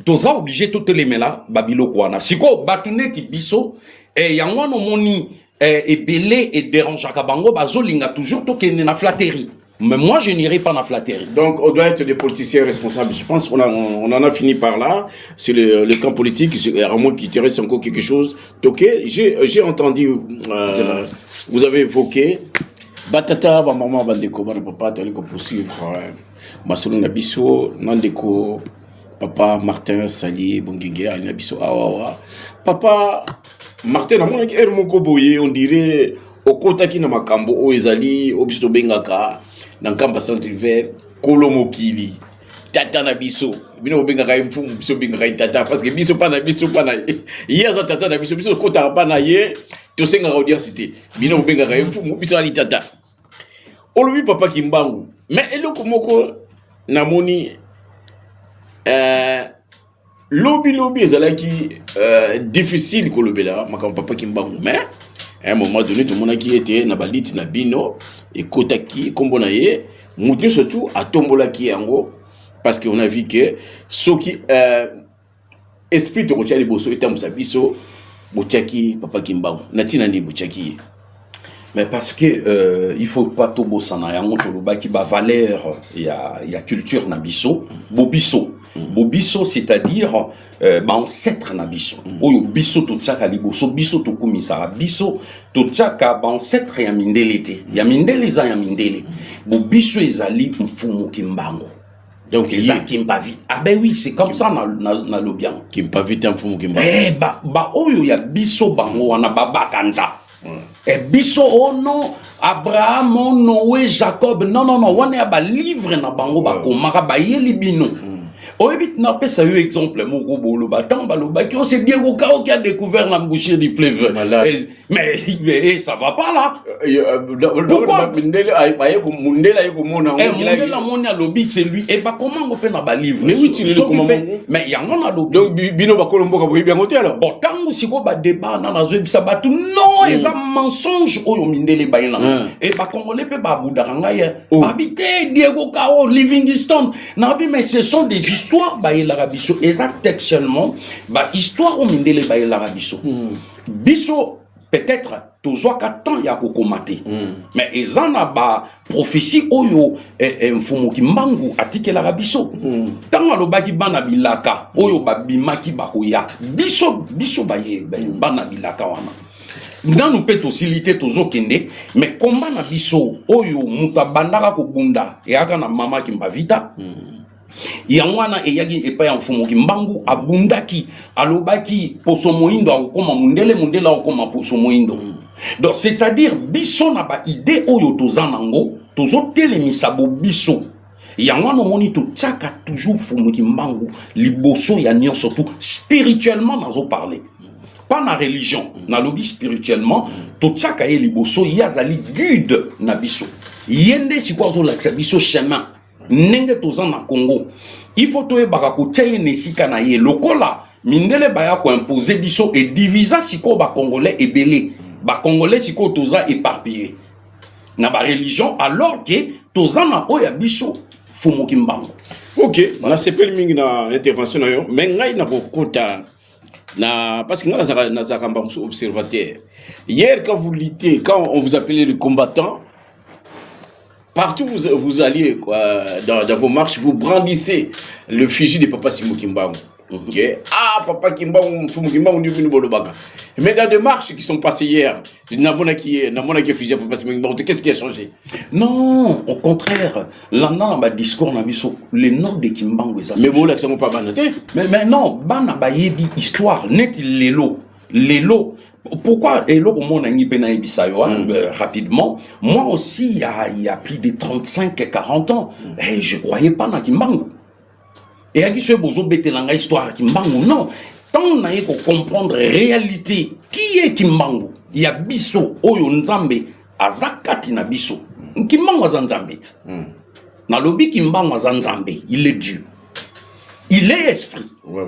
toza obligé toutes les mela babilo kwana siko batuneti biso et yango no moni et belé et dérangeaka bango bazolinga toujours to kene na flatterie mais moi je n'irai pas na flatterie. Donc on doit être des politiciens responsables. Je pense qu'on on en a fini par là. C'est le camp politique, à moins qu'il te reste encore quelque chose. Ok, j'ai entendu vous avez évoqué batata ba maman bandeko ba papa tali ko poursuivre masolo na biso nandeko papa Martin Sali Bongenge na biso awawa papa Martin na mona ki moko boye on dirait okotaki na makambo o ezali obisto bengaka na nkamba centre vert kolomokili tata na biso bino bengaka mfumu biso bengaka tata parce que biso pa na yeza tata na biso kota pa na ye to senga audience te bino bengaka mfumu biso ali tata olobi papa Kimbangu mais eloko moko na moni lobby ezalaki difficile kolobela makambo papa Kimbangu mais à un moment donné tout le monde qui était na baliti na bino et kotaki kombo na ye mutu surtout a tombolaki yango parce qu'on a vu que ceux qui esprit de kotia liboso eta musabiso botiaki papa Kimbangu natina ni botiaki mais parce que il faut pas tout bosana yango toloba ki ba valeur ya culture na biso bobiso c'est-à-dire ancêtre na biso oyo biso to tchaka liboso biso to kumisa biso to tchaka ancêtre ya mindele te ya mindele za ya mindele bobiso ezali mfumu Kimbangu donc les Kimpavi ah ben oui c'est comme ça na lobian Kimpavi te mfumu Kimbangu ba oyo ya biso bango wana baba kanza et biso oh non Abraham oh Noé Jacob non on est ba livre na bango ba komaka ba yeli bino On évite n'a ça eu exemple mon gros le battant balobaki on c'est Diego Cao qui a découvert l'embouchure du fleuve. Mais ça va pas là. Pourquoi Mundela Monia lobby c'est lui et bah comment on peut na ba livre. Mais oui tu le comment mais il y en a lobby. Donc bino ba kolombo ka boyi bien côté alors. Bon tango siko ba débat na na zo ça ba tout non et ça mensonge oyo mindele ba yena. Et bah congolais peut ba boudanga ya. Habiter Diego Cao Livingstone. Na bi mais ce sont des histoires baye l'Arabiso exact textuellement ba histoire au mindele baye l'Arabiso biso peut-être toujours qu'attend ya kokomate mais ezana ba prophétie oyo mfumu kimbangu atike l'Arabiso tanga lo baki bana bilaka oyo ba bimaki ba koya biso baye bana bilaka wana dans peut faciliter toujours kende mais combat na biso oyo muta bandaka ko bunda e aka na mama kimbavita Yangwana eyagi epa ya mfumu kimbangu abundaki alobaki poso moindo akoma mundele akoma poso moindo. Donc c'est-à-dire biso na ba idée oyo tozanango tozo telemisa bo biso yangwana moni to tchaka toujours mfumu kimbangu liboso ya nyon surtout spirituellement nazo parler pas na religion na lobby spirituellement to tchaka ye liboso yazali guide na biso yende sikwazo laksa biso chemin nenge toza na Congo il faut to ebaka ko tsaye nesika na ye lokola mindele baya ko imposer biso et divisa siko ba congolais ebele ba congolais siko toza éparpillé na ba religion alors que toza na oya biso fumu kimbango. OK na sepel mingi na intervention na yo mais ngai na kokota na parce que nga na zakamba observateur hier quand vous luttez quand on vous appelait le combattant. Partout vous alliez quoi, dans vos marches, vous brandissez le fusil de Papa Simon Kimbangu. Okay. Ah, Papa Kimbangu, mais dans des marches qui sont passées hier, qu'est-ce qui a changé? Non, au contraire. Là, dans ma discours, on a vu les noms de Kimbangu. Mais vous, là, ça pas banaté. Mais non, Bana Bayebi, histoire, net les lots. Pourquoi et là, on a rapidement. Moi aussi, il y a plus de 35-40 ans, et je ne croyais pas dans Kimbangu. Et à qui se besoin de histoire Kimbangu, non. Tant on a comprendre la réalité, qui est Kimbangu? Il y a Bisso, Oyo Nzambe, Azakati na Bisso. Kimbangu Nzambe. Na lobi Kimbangu Nzambe, il est Dieu. Il est esprit. Ouais,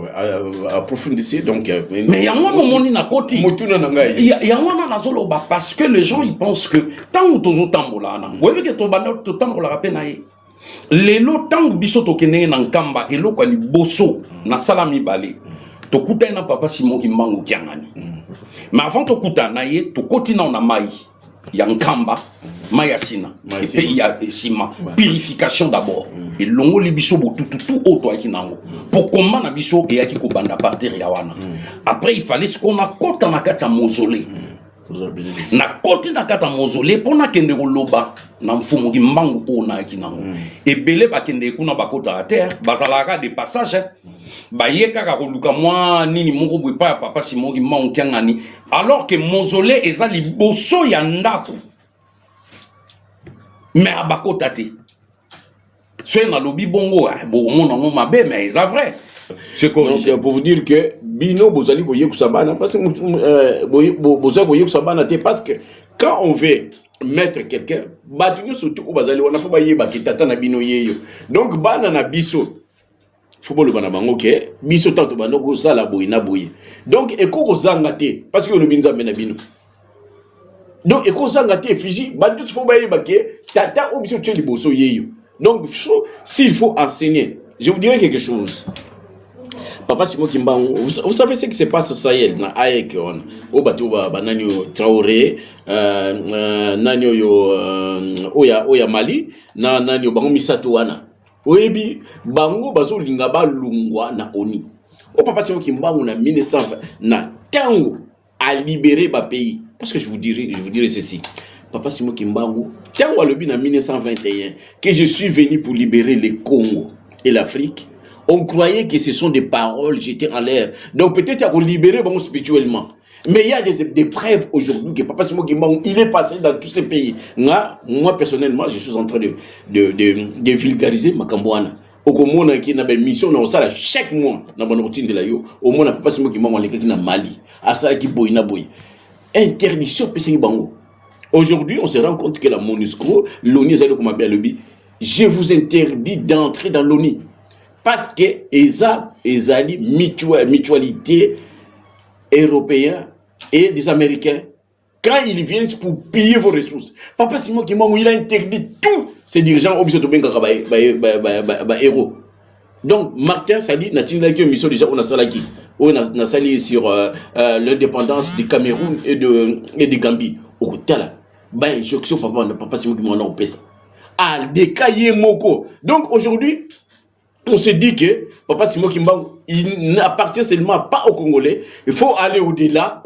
approfondissez donc. Mais il y a un moment na koti. Il y a un moment na zoloba parce que les gens ils pensent que tant ou toujours tambola na. Vous voyez que to banda to tambola rappel na ye. Lelo tant biso to kene na nkamba elo kwa liboso na salami balé. To kuta na Papa Simon Kimbangu kiangani. Mais avant to kuta na ye to koti na mai. Ya nkamba mayasina et puis il y a sima purification d'abord et longo libiso tout auto akinango pour comment na biso et yaki ko banda partir ya wana après il fallait ce qu'on a kota na kata mausolée na koti na kata mausolée pona kende ko loba na mfumu kimbangu pona akinango et belé ba kende kuna bakota à terre bazalaka de passage bayeka ka koluka mwa nini moko bwe pa Papa Simon Kimbangu kiangani alors que mausolée ezali boso ya ndako mais abakota te soit na lobi bongo bon mon mabe mais c'est vrai c'est pour vous dire que bino bozali ko yekusabana parce que bozali ko yekusabana te parce que quand on veut mettre quelqu'un batunyo surtout ko bazali wana fa ba yeba kitata na bino yeyo donc bana na biso football bana bango ke biso tanto bana ko sala boy na boy donc eko zanga te parce que le binza mena bino donc eko zanga te fiji badu fo ba yeba ke tata o biso tche liboso yeyo donc s'il faut enseigner je vous dirai quelque chose. Papa Simon Kimbangu, vous savez ce qui se passe au Sahel na AEK on o batu ba nanyo Traoré nanyo yo oya Mali na nanyo bango misato wana oyebi bango bazo linga ba lungwa na oni o Papa Simon Kimbangu na 1920 na tango a libéré ba pays parce que je vous dirai ceci. Papa Simon Kimbangu tango a lobi na 1921 que je suis venu pour libérer le Congo et l'Afrique. On croyait que ce sont des paroles jetées en l'air. Donc peut-être qu'il y a libéré bon, spirituellement. Mais il y a des preuves aujourd'hui que Papa Simon Kimbangu, il est passé dans tous ces pays. Moi, personnellement, je suis en train de vulgariser Makambouana. okomona ki na mission na osala chaque mois na bana kotindela yo omona papa simo ki mama lekaki na Mali asala ki boy na boy interdiction pesa bango. Aujourd'hui on se rend compte que la MONUSCO l'ONU ezali comme bien lobby je vous interdis d'entrer dans l'ONU parce que ezali mutualité européen et des Américains. Quand ils viennent pour piller vos ressources, Papa Simon Kimbangu, il a interdit tous ces dirigeants au héros. Donc, Martin Sali n'a pas une mission déjà, on a salaki. On a sali sur l'indépendance du Cameroun et de Gambie. Au Tala, injonction Papa Simon Kimbangu, on pèse. Ah, des cahiers moko. Donc, aujourd'hui, on se dit que Papa Simon Kimbangu, il n'appartient seulement pas aux Congolais. Il faut aller au-delà.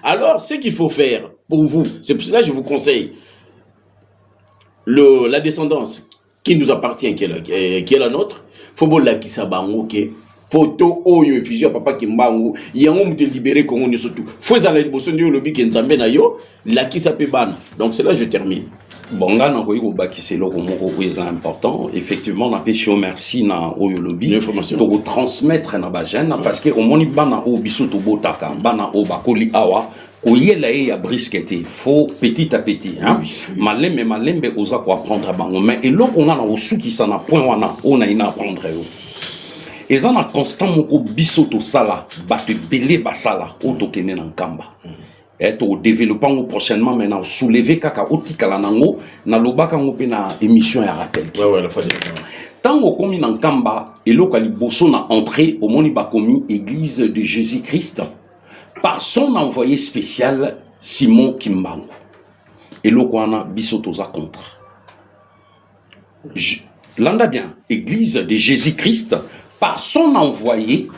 Alors, ce qu'il faut faire pour vous, c'est pour cela que je vous conseille la descendance qui nous appartient, qui est la nôtre. Il faut que qui photo oyo effigie Papa Kimbangu yango mute libéré Congo ni surtout. Faut ça la liboso ndio lobby ke nzambe na yo la qui s'appelle ban. Donc c'est là je termine. Bon, nga na koyi ko bakise loko moko ko est important. Effectivement, na pêche merci na oyo lobby pour transmettre na ba jeune parce que au moni bana o biso to botaka bana o bakoli awa koyela e ya brisqueté faut petit à petit hein. Malembe oza ko apprendre bango mais et loko on a na osuki ça na point wana on a ina apprendre yo. Et ça na constant moko biso to sala batu belé basala o to kene na nkamba. Et au développement prochainement maintenant soulever kaka otikala nango na lobaka ngope na émission ya rappel. Ouais la fois. Tango komi na nkamba eloko liboso na entrée au moni bakomi église de Jésus-Christ par son envoyé spécial Simon Kimbangu. Eloko wana biso toza contre. Landa bien, église de Jésus-Christ par son envoyé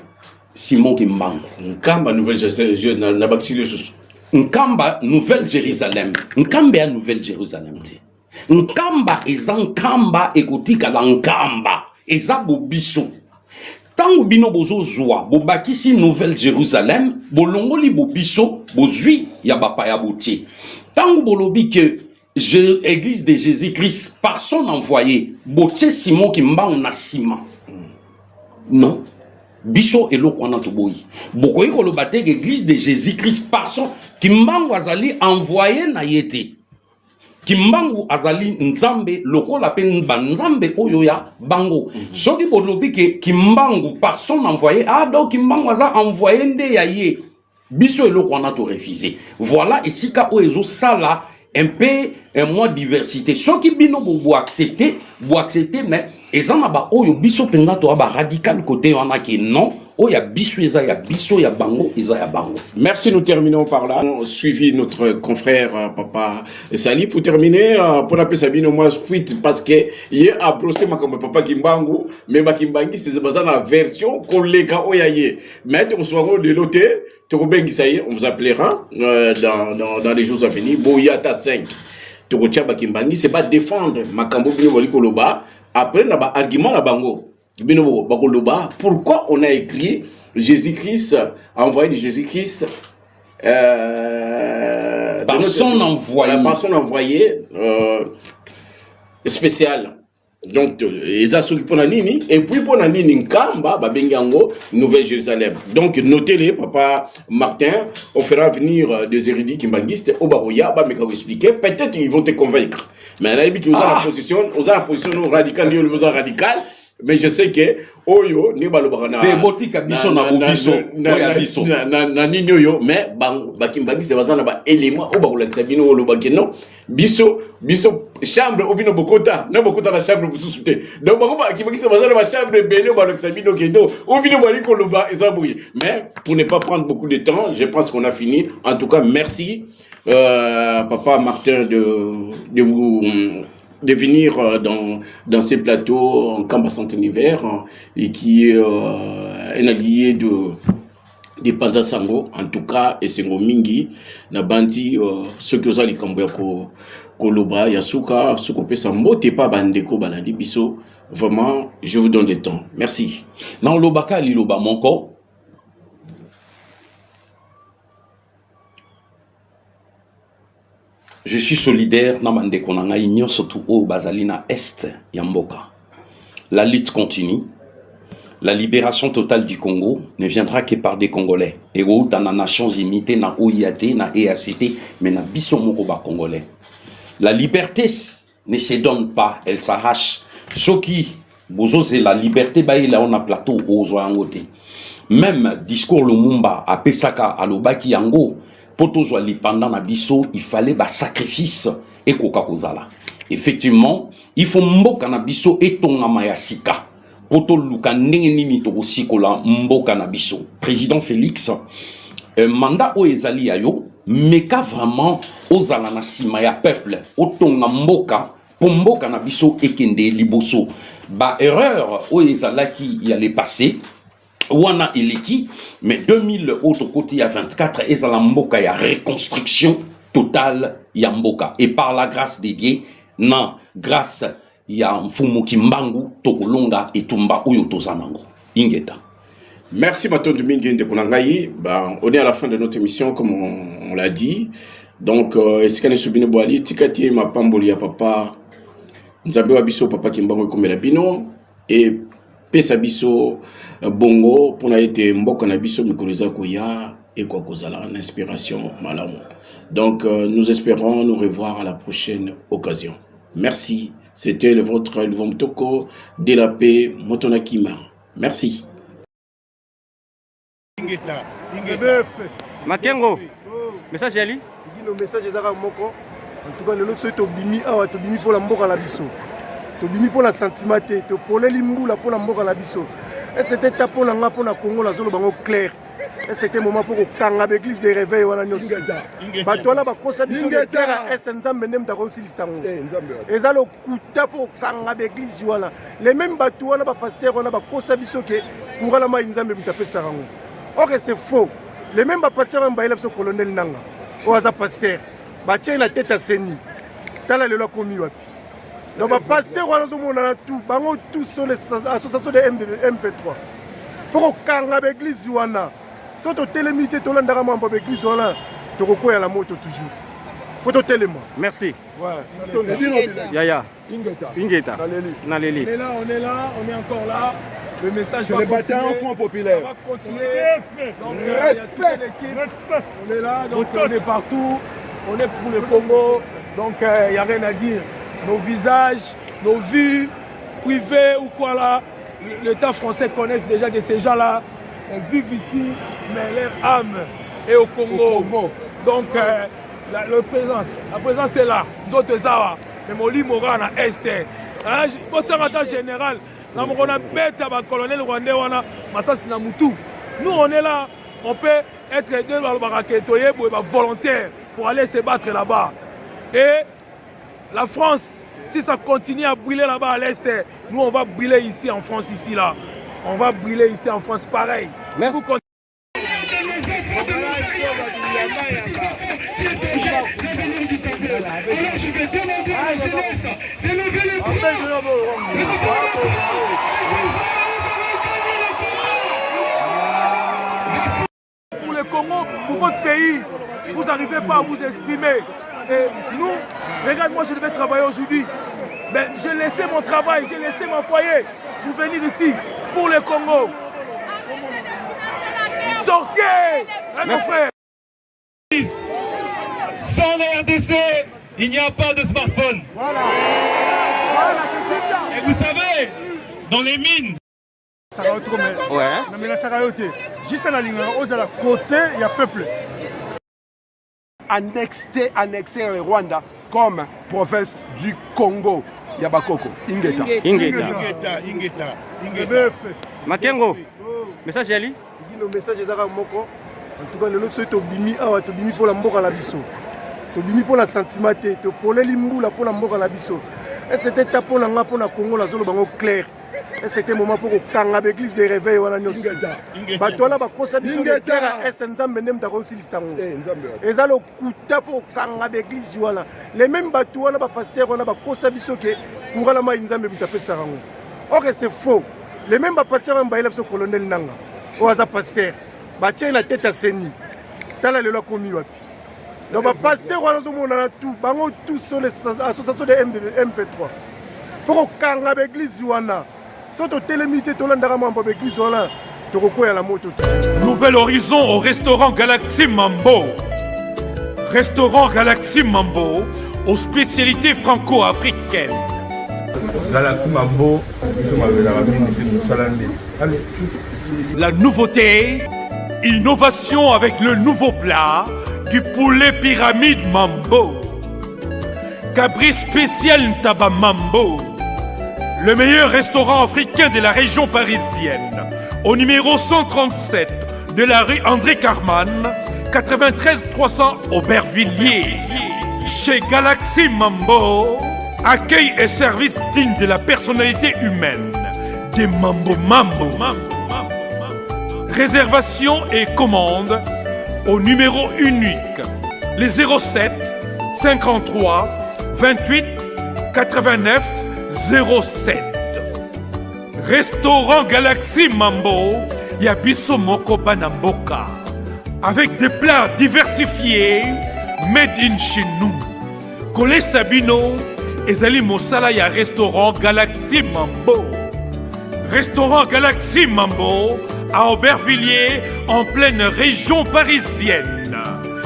Simon Kimbangu. Nkamba Nouvelle-Jérusalem na baxile sous. Nkamba Nouvelle-Jérusalem. Nkamba ya Nouvelle-Jérusalem. Nkamba eza nkamba ekotika la nkamba eza bobiso. Tango bino bozo zwa bobakisi Nouvelle-Jérusalem bolongoli bobiso bozwi ya bapaya botie. Tango bolobi que église de Jésus-Christ par son envoyé botie Simon Kimbangu na sima. Non. Biso eloko wana toboyi. Bokoyi koloba te église de Jésus-Christ par son Kimbangu azali envoyé na yete. Kimbangu azali nzambe lokola pe nzambe oyo ya bango. Soki bolobi ke Kimbangu par son envoyé donc Kimbangu aza envoyé nde ya ye. Biso eloko wana to refuser. Voilà esika o ezo sala un peu un mois diversité. Ceux qui bino bo accepter mais ezana ba oyo biso penga to ba radical côté wana ki non o ya biso eza ya biso ya bango eza ya bango. Merci, nous terminons par là. On suivi notre confrère Papa Sali pour terminer pour appeler Sabine moi fuite parce que il a brossé ma comme Papa Kimbangu mais ba Kimbangi c'est la version collègue oyaye. Mais on soit de l'autre on vous appellera dans les jours à venir. Boyata 5. Tokotia Bakimbangi, c'est pas défendre Makambo Bino Koloba. Après, on a un argument à Bango. Bino Bakoloba. Pourquoi on a écrit Jésus-Christ, envoyé de Jésus-Christ par son envoyé spécial. Donc, ils sont pour nini et puis pour nini Nkamba Babengango Nouvelle-Jérusalem. Donc, notez-les, Papa Martin, on fera venir des érudits kimbanguistes au Baroya, mais quand vous expliquer, peut-être ils vont te convaincre. Mais là, ils ont la position, radicale, radicale. Mais je sais que Oyo ne balobana de botika biso na bobiso na ninyo yo mais bakimbangi c'est bazana ba élément o bakolakisa bino lo bakeno biso chambre obino bokota na bokota la chambre bususu te donc bakimbangi c'est bazana ba chambre beno balakisa bino kendo obino bali koloba ezabouye. Mais pour ne pas prendre beaucoup de temps, je pense qu'on a fini. En tout cas, merci Papa Martin de venir dans ces plateaux en Kamba Centre-Univers et qui est un allié de Panza Sango, en tout cas, et Sengo Mingi, Nabanti, ceux qui ont les Kamboya Koloba, Yasuka, ceux qui ont Sambo, Tepa Bandeko, Balandi Biso. Vraiment, je vous donne le temps. Merci. Dans Lobaka, Liloba, mon corps. Je suis solidaire na mande konanga inyo surtout au Bazalina Est Yamboka. La lutte continue. La libération totale du Congo ne viendra que par des Congolais. Et où dans les Nations Unies, dans OIAT, dans EACT, mais dans Bissomoroba Congolais. La liberté ne se donne pas, elle s'arrache. Ce qui, c'est la liberté, là on a plateau aux Angote. Même discours Lumumba à Pesaka, à Lobaki Yango, pour tous les pendant na biso, il fallait des sacrifices et Kokakozala. Effectivement, il faut mboka na biso et ton amayasika. Poto luka ndenge nini to sikola mboka na biso. Président Félix, mandat o ezali ayo, meka vraiment ozala na sima ya peuple, otonga mboka, po mboka na biso ekende liboso. Ba erreur o ezalaki y allait passer. Wana eleki, mais 2000 autres côté à 24 ezala mboka ya reconstruction totale ya mboka. Et par la grâce de Dieu, non, grâce il y a un fumu kimbangu tokolonga etumba oyo tozanango ingeta. Merci Matondo Mingende Ponangayi. On est à la fin de notre émission comme on l'a dit. Donc esikane subine boali tikati ma pamboli ya papa nzabe wa biso papa kimbangu komela bino et pesa biso bongo pona été mboka na biso mikoliza koya et kwa kozala en inspiration malamu. Donc nous espérons nous revoir à la prochaine occasion. Merci. C'était votre Elvom Toko de la paix Motonakima. Merci. Makengo, message Ali. Le message est là moko. En tout cas, le lot c'est obimi awa to bimi pour la mboka la biso. To bimi pour la sentimate, to pole limbula pour la mboka la biso. Et c'était tapo na nga pour na Congo la zolo bango clair. Et c'était moment faut ko kanga l'église de réveil wana nyoso. Bato la ba kosa biso de terre et nzambe ndem dako silisango. Ezalo kuta faut kanga l'église wana. Les mêmes bato wana ba pasteur wana ba kosa biso ke pour la ma nzambe mutape sarango. Ok, c'est faux. Les mêmes pasteurs ont baillé le colonel Nanga. Oaza pasteur. Batia la tête à Seni. Tala le loi commis wapi. Donc pasteur wana zo mona tout. Bango tous sont les associations de MP3. Faut qu'on kanga l'église wana. Soto télémité to landara mamba l'église wana. To kokoya la moto toujours. Faut to téléma. Merci. Ouais. Yaya. Ingeta. Naleli. On est là, on est encore là. Le message va continuer. Les enfants populaires. Ça va continuer. Donc, il y a toute l'équipe. On est là, donc on est partout. On est pour le Congo. Donc, il n'y a rien à dire. Nos visages, nos vues, privées ou quoi là, l'État français connaissent déjà que ces gens-là vivent ici, mais leur âme est au Congo. Donc, la présence est là. Nous autres, ça va. Mais mon lit moral à Est. Votre secrétaire général, on a bête à colonel rwandais, nous on est là, on peut être volontaire pour aller se battre là-bas. Et la France, si ça continue à brûler là-bas à l'Est, nous on va brûler ici en France, ici là. On va brûler ici en France pareil. Merci. Pour le Congo, pour votre pays, vous n'arrivez pas à vous exprimer. Et nous, regarde, moi je devais travailler aujourd'hui. Mais j'ai laissé mon travail, j'ai laissé mon foyer pour venir ici, pour le Congo. Sortez, nos frères. Sans la RDC, il n'y a pas de smartphone. Et vous savez, dans les mines, juste à la ligne, à la côté, il y a peuple. Annexer le Rwanda comme province du Congo. Yabakoko, Ingeta. Makengo, message Ali. Le message est là moko. En tout cas, le lot c'est obimi awa to bimi pour la mboka la biso. To bimi pour la sentimate, to pole limbula pour la mboka la biso. Et c'était tapo na nga pour na Congo la zolo bango clair. Et c'était moment faut ko kanga l'église de réveil wana nyoso. Bato la ba kosa biso de terre et nzambe ndem dako silisango. Ezalo kuta faut kanga l'église wana. Les mêmes bato wana ba pasteur wana ba kosa biso ke pour la ma nzambe mutape sarango. Ok, c'est faux. Les mêmes pasteurs ont baillé le colonel Nanga. Oaza pasteur. Batia la tête à Seni. Tala le loi commis wapi. Donc pasteur wana zo mona tout. Bango tous sont les associations de MP3. Faut qu'on kanga l'église wana. so totelemi te tolandaka mambo bekizola tokokwea la moto te. Nouvel horizon au restaurant Galaxy Mambo. Restaurant Galaxy Mambo aux spécialités franco-africaines. Galaxy Mambo, la nouveauté, innovation avec le nouveau plat du poulet pyramide Mambo. Cabri spécial Ntaba Mambo. Le meilleur restaurant africain de la région parisienne. Au numéro 137 de la rue André Carman, 93 300 Aubervilliers. Chez Galaxy Mambo, accueil et service digne de la personnalité humaine. Des Mambo Mambo. Réservation et commande au numéro unique, les 07 53 28 89 07. Restaurant Galaxy Mambo, Yabiso Moko Banamboka. Avec des plats diversifiés, made in chez nous. Colé Sabino, Ezali Mosala ya restaurant Galaxy Mambo. Restaurant Galaxy Mambo à Aubervilliers, en pleine région parisienne.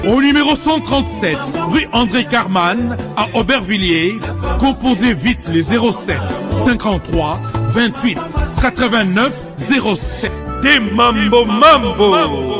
Au numéro 137, rue André Carman, à Aubervilliers, composez vite les 07 53 28 89 07. Des Mambo Mambo.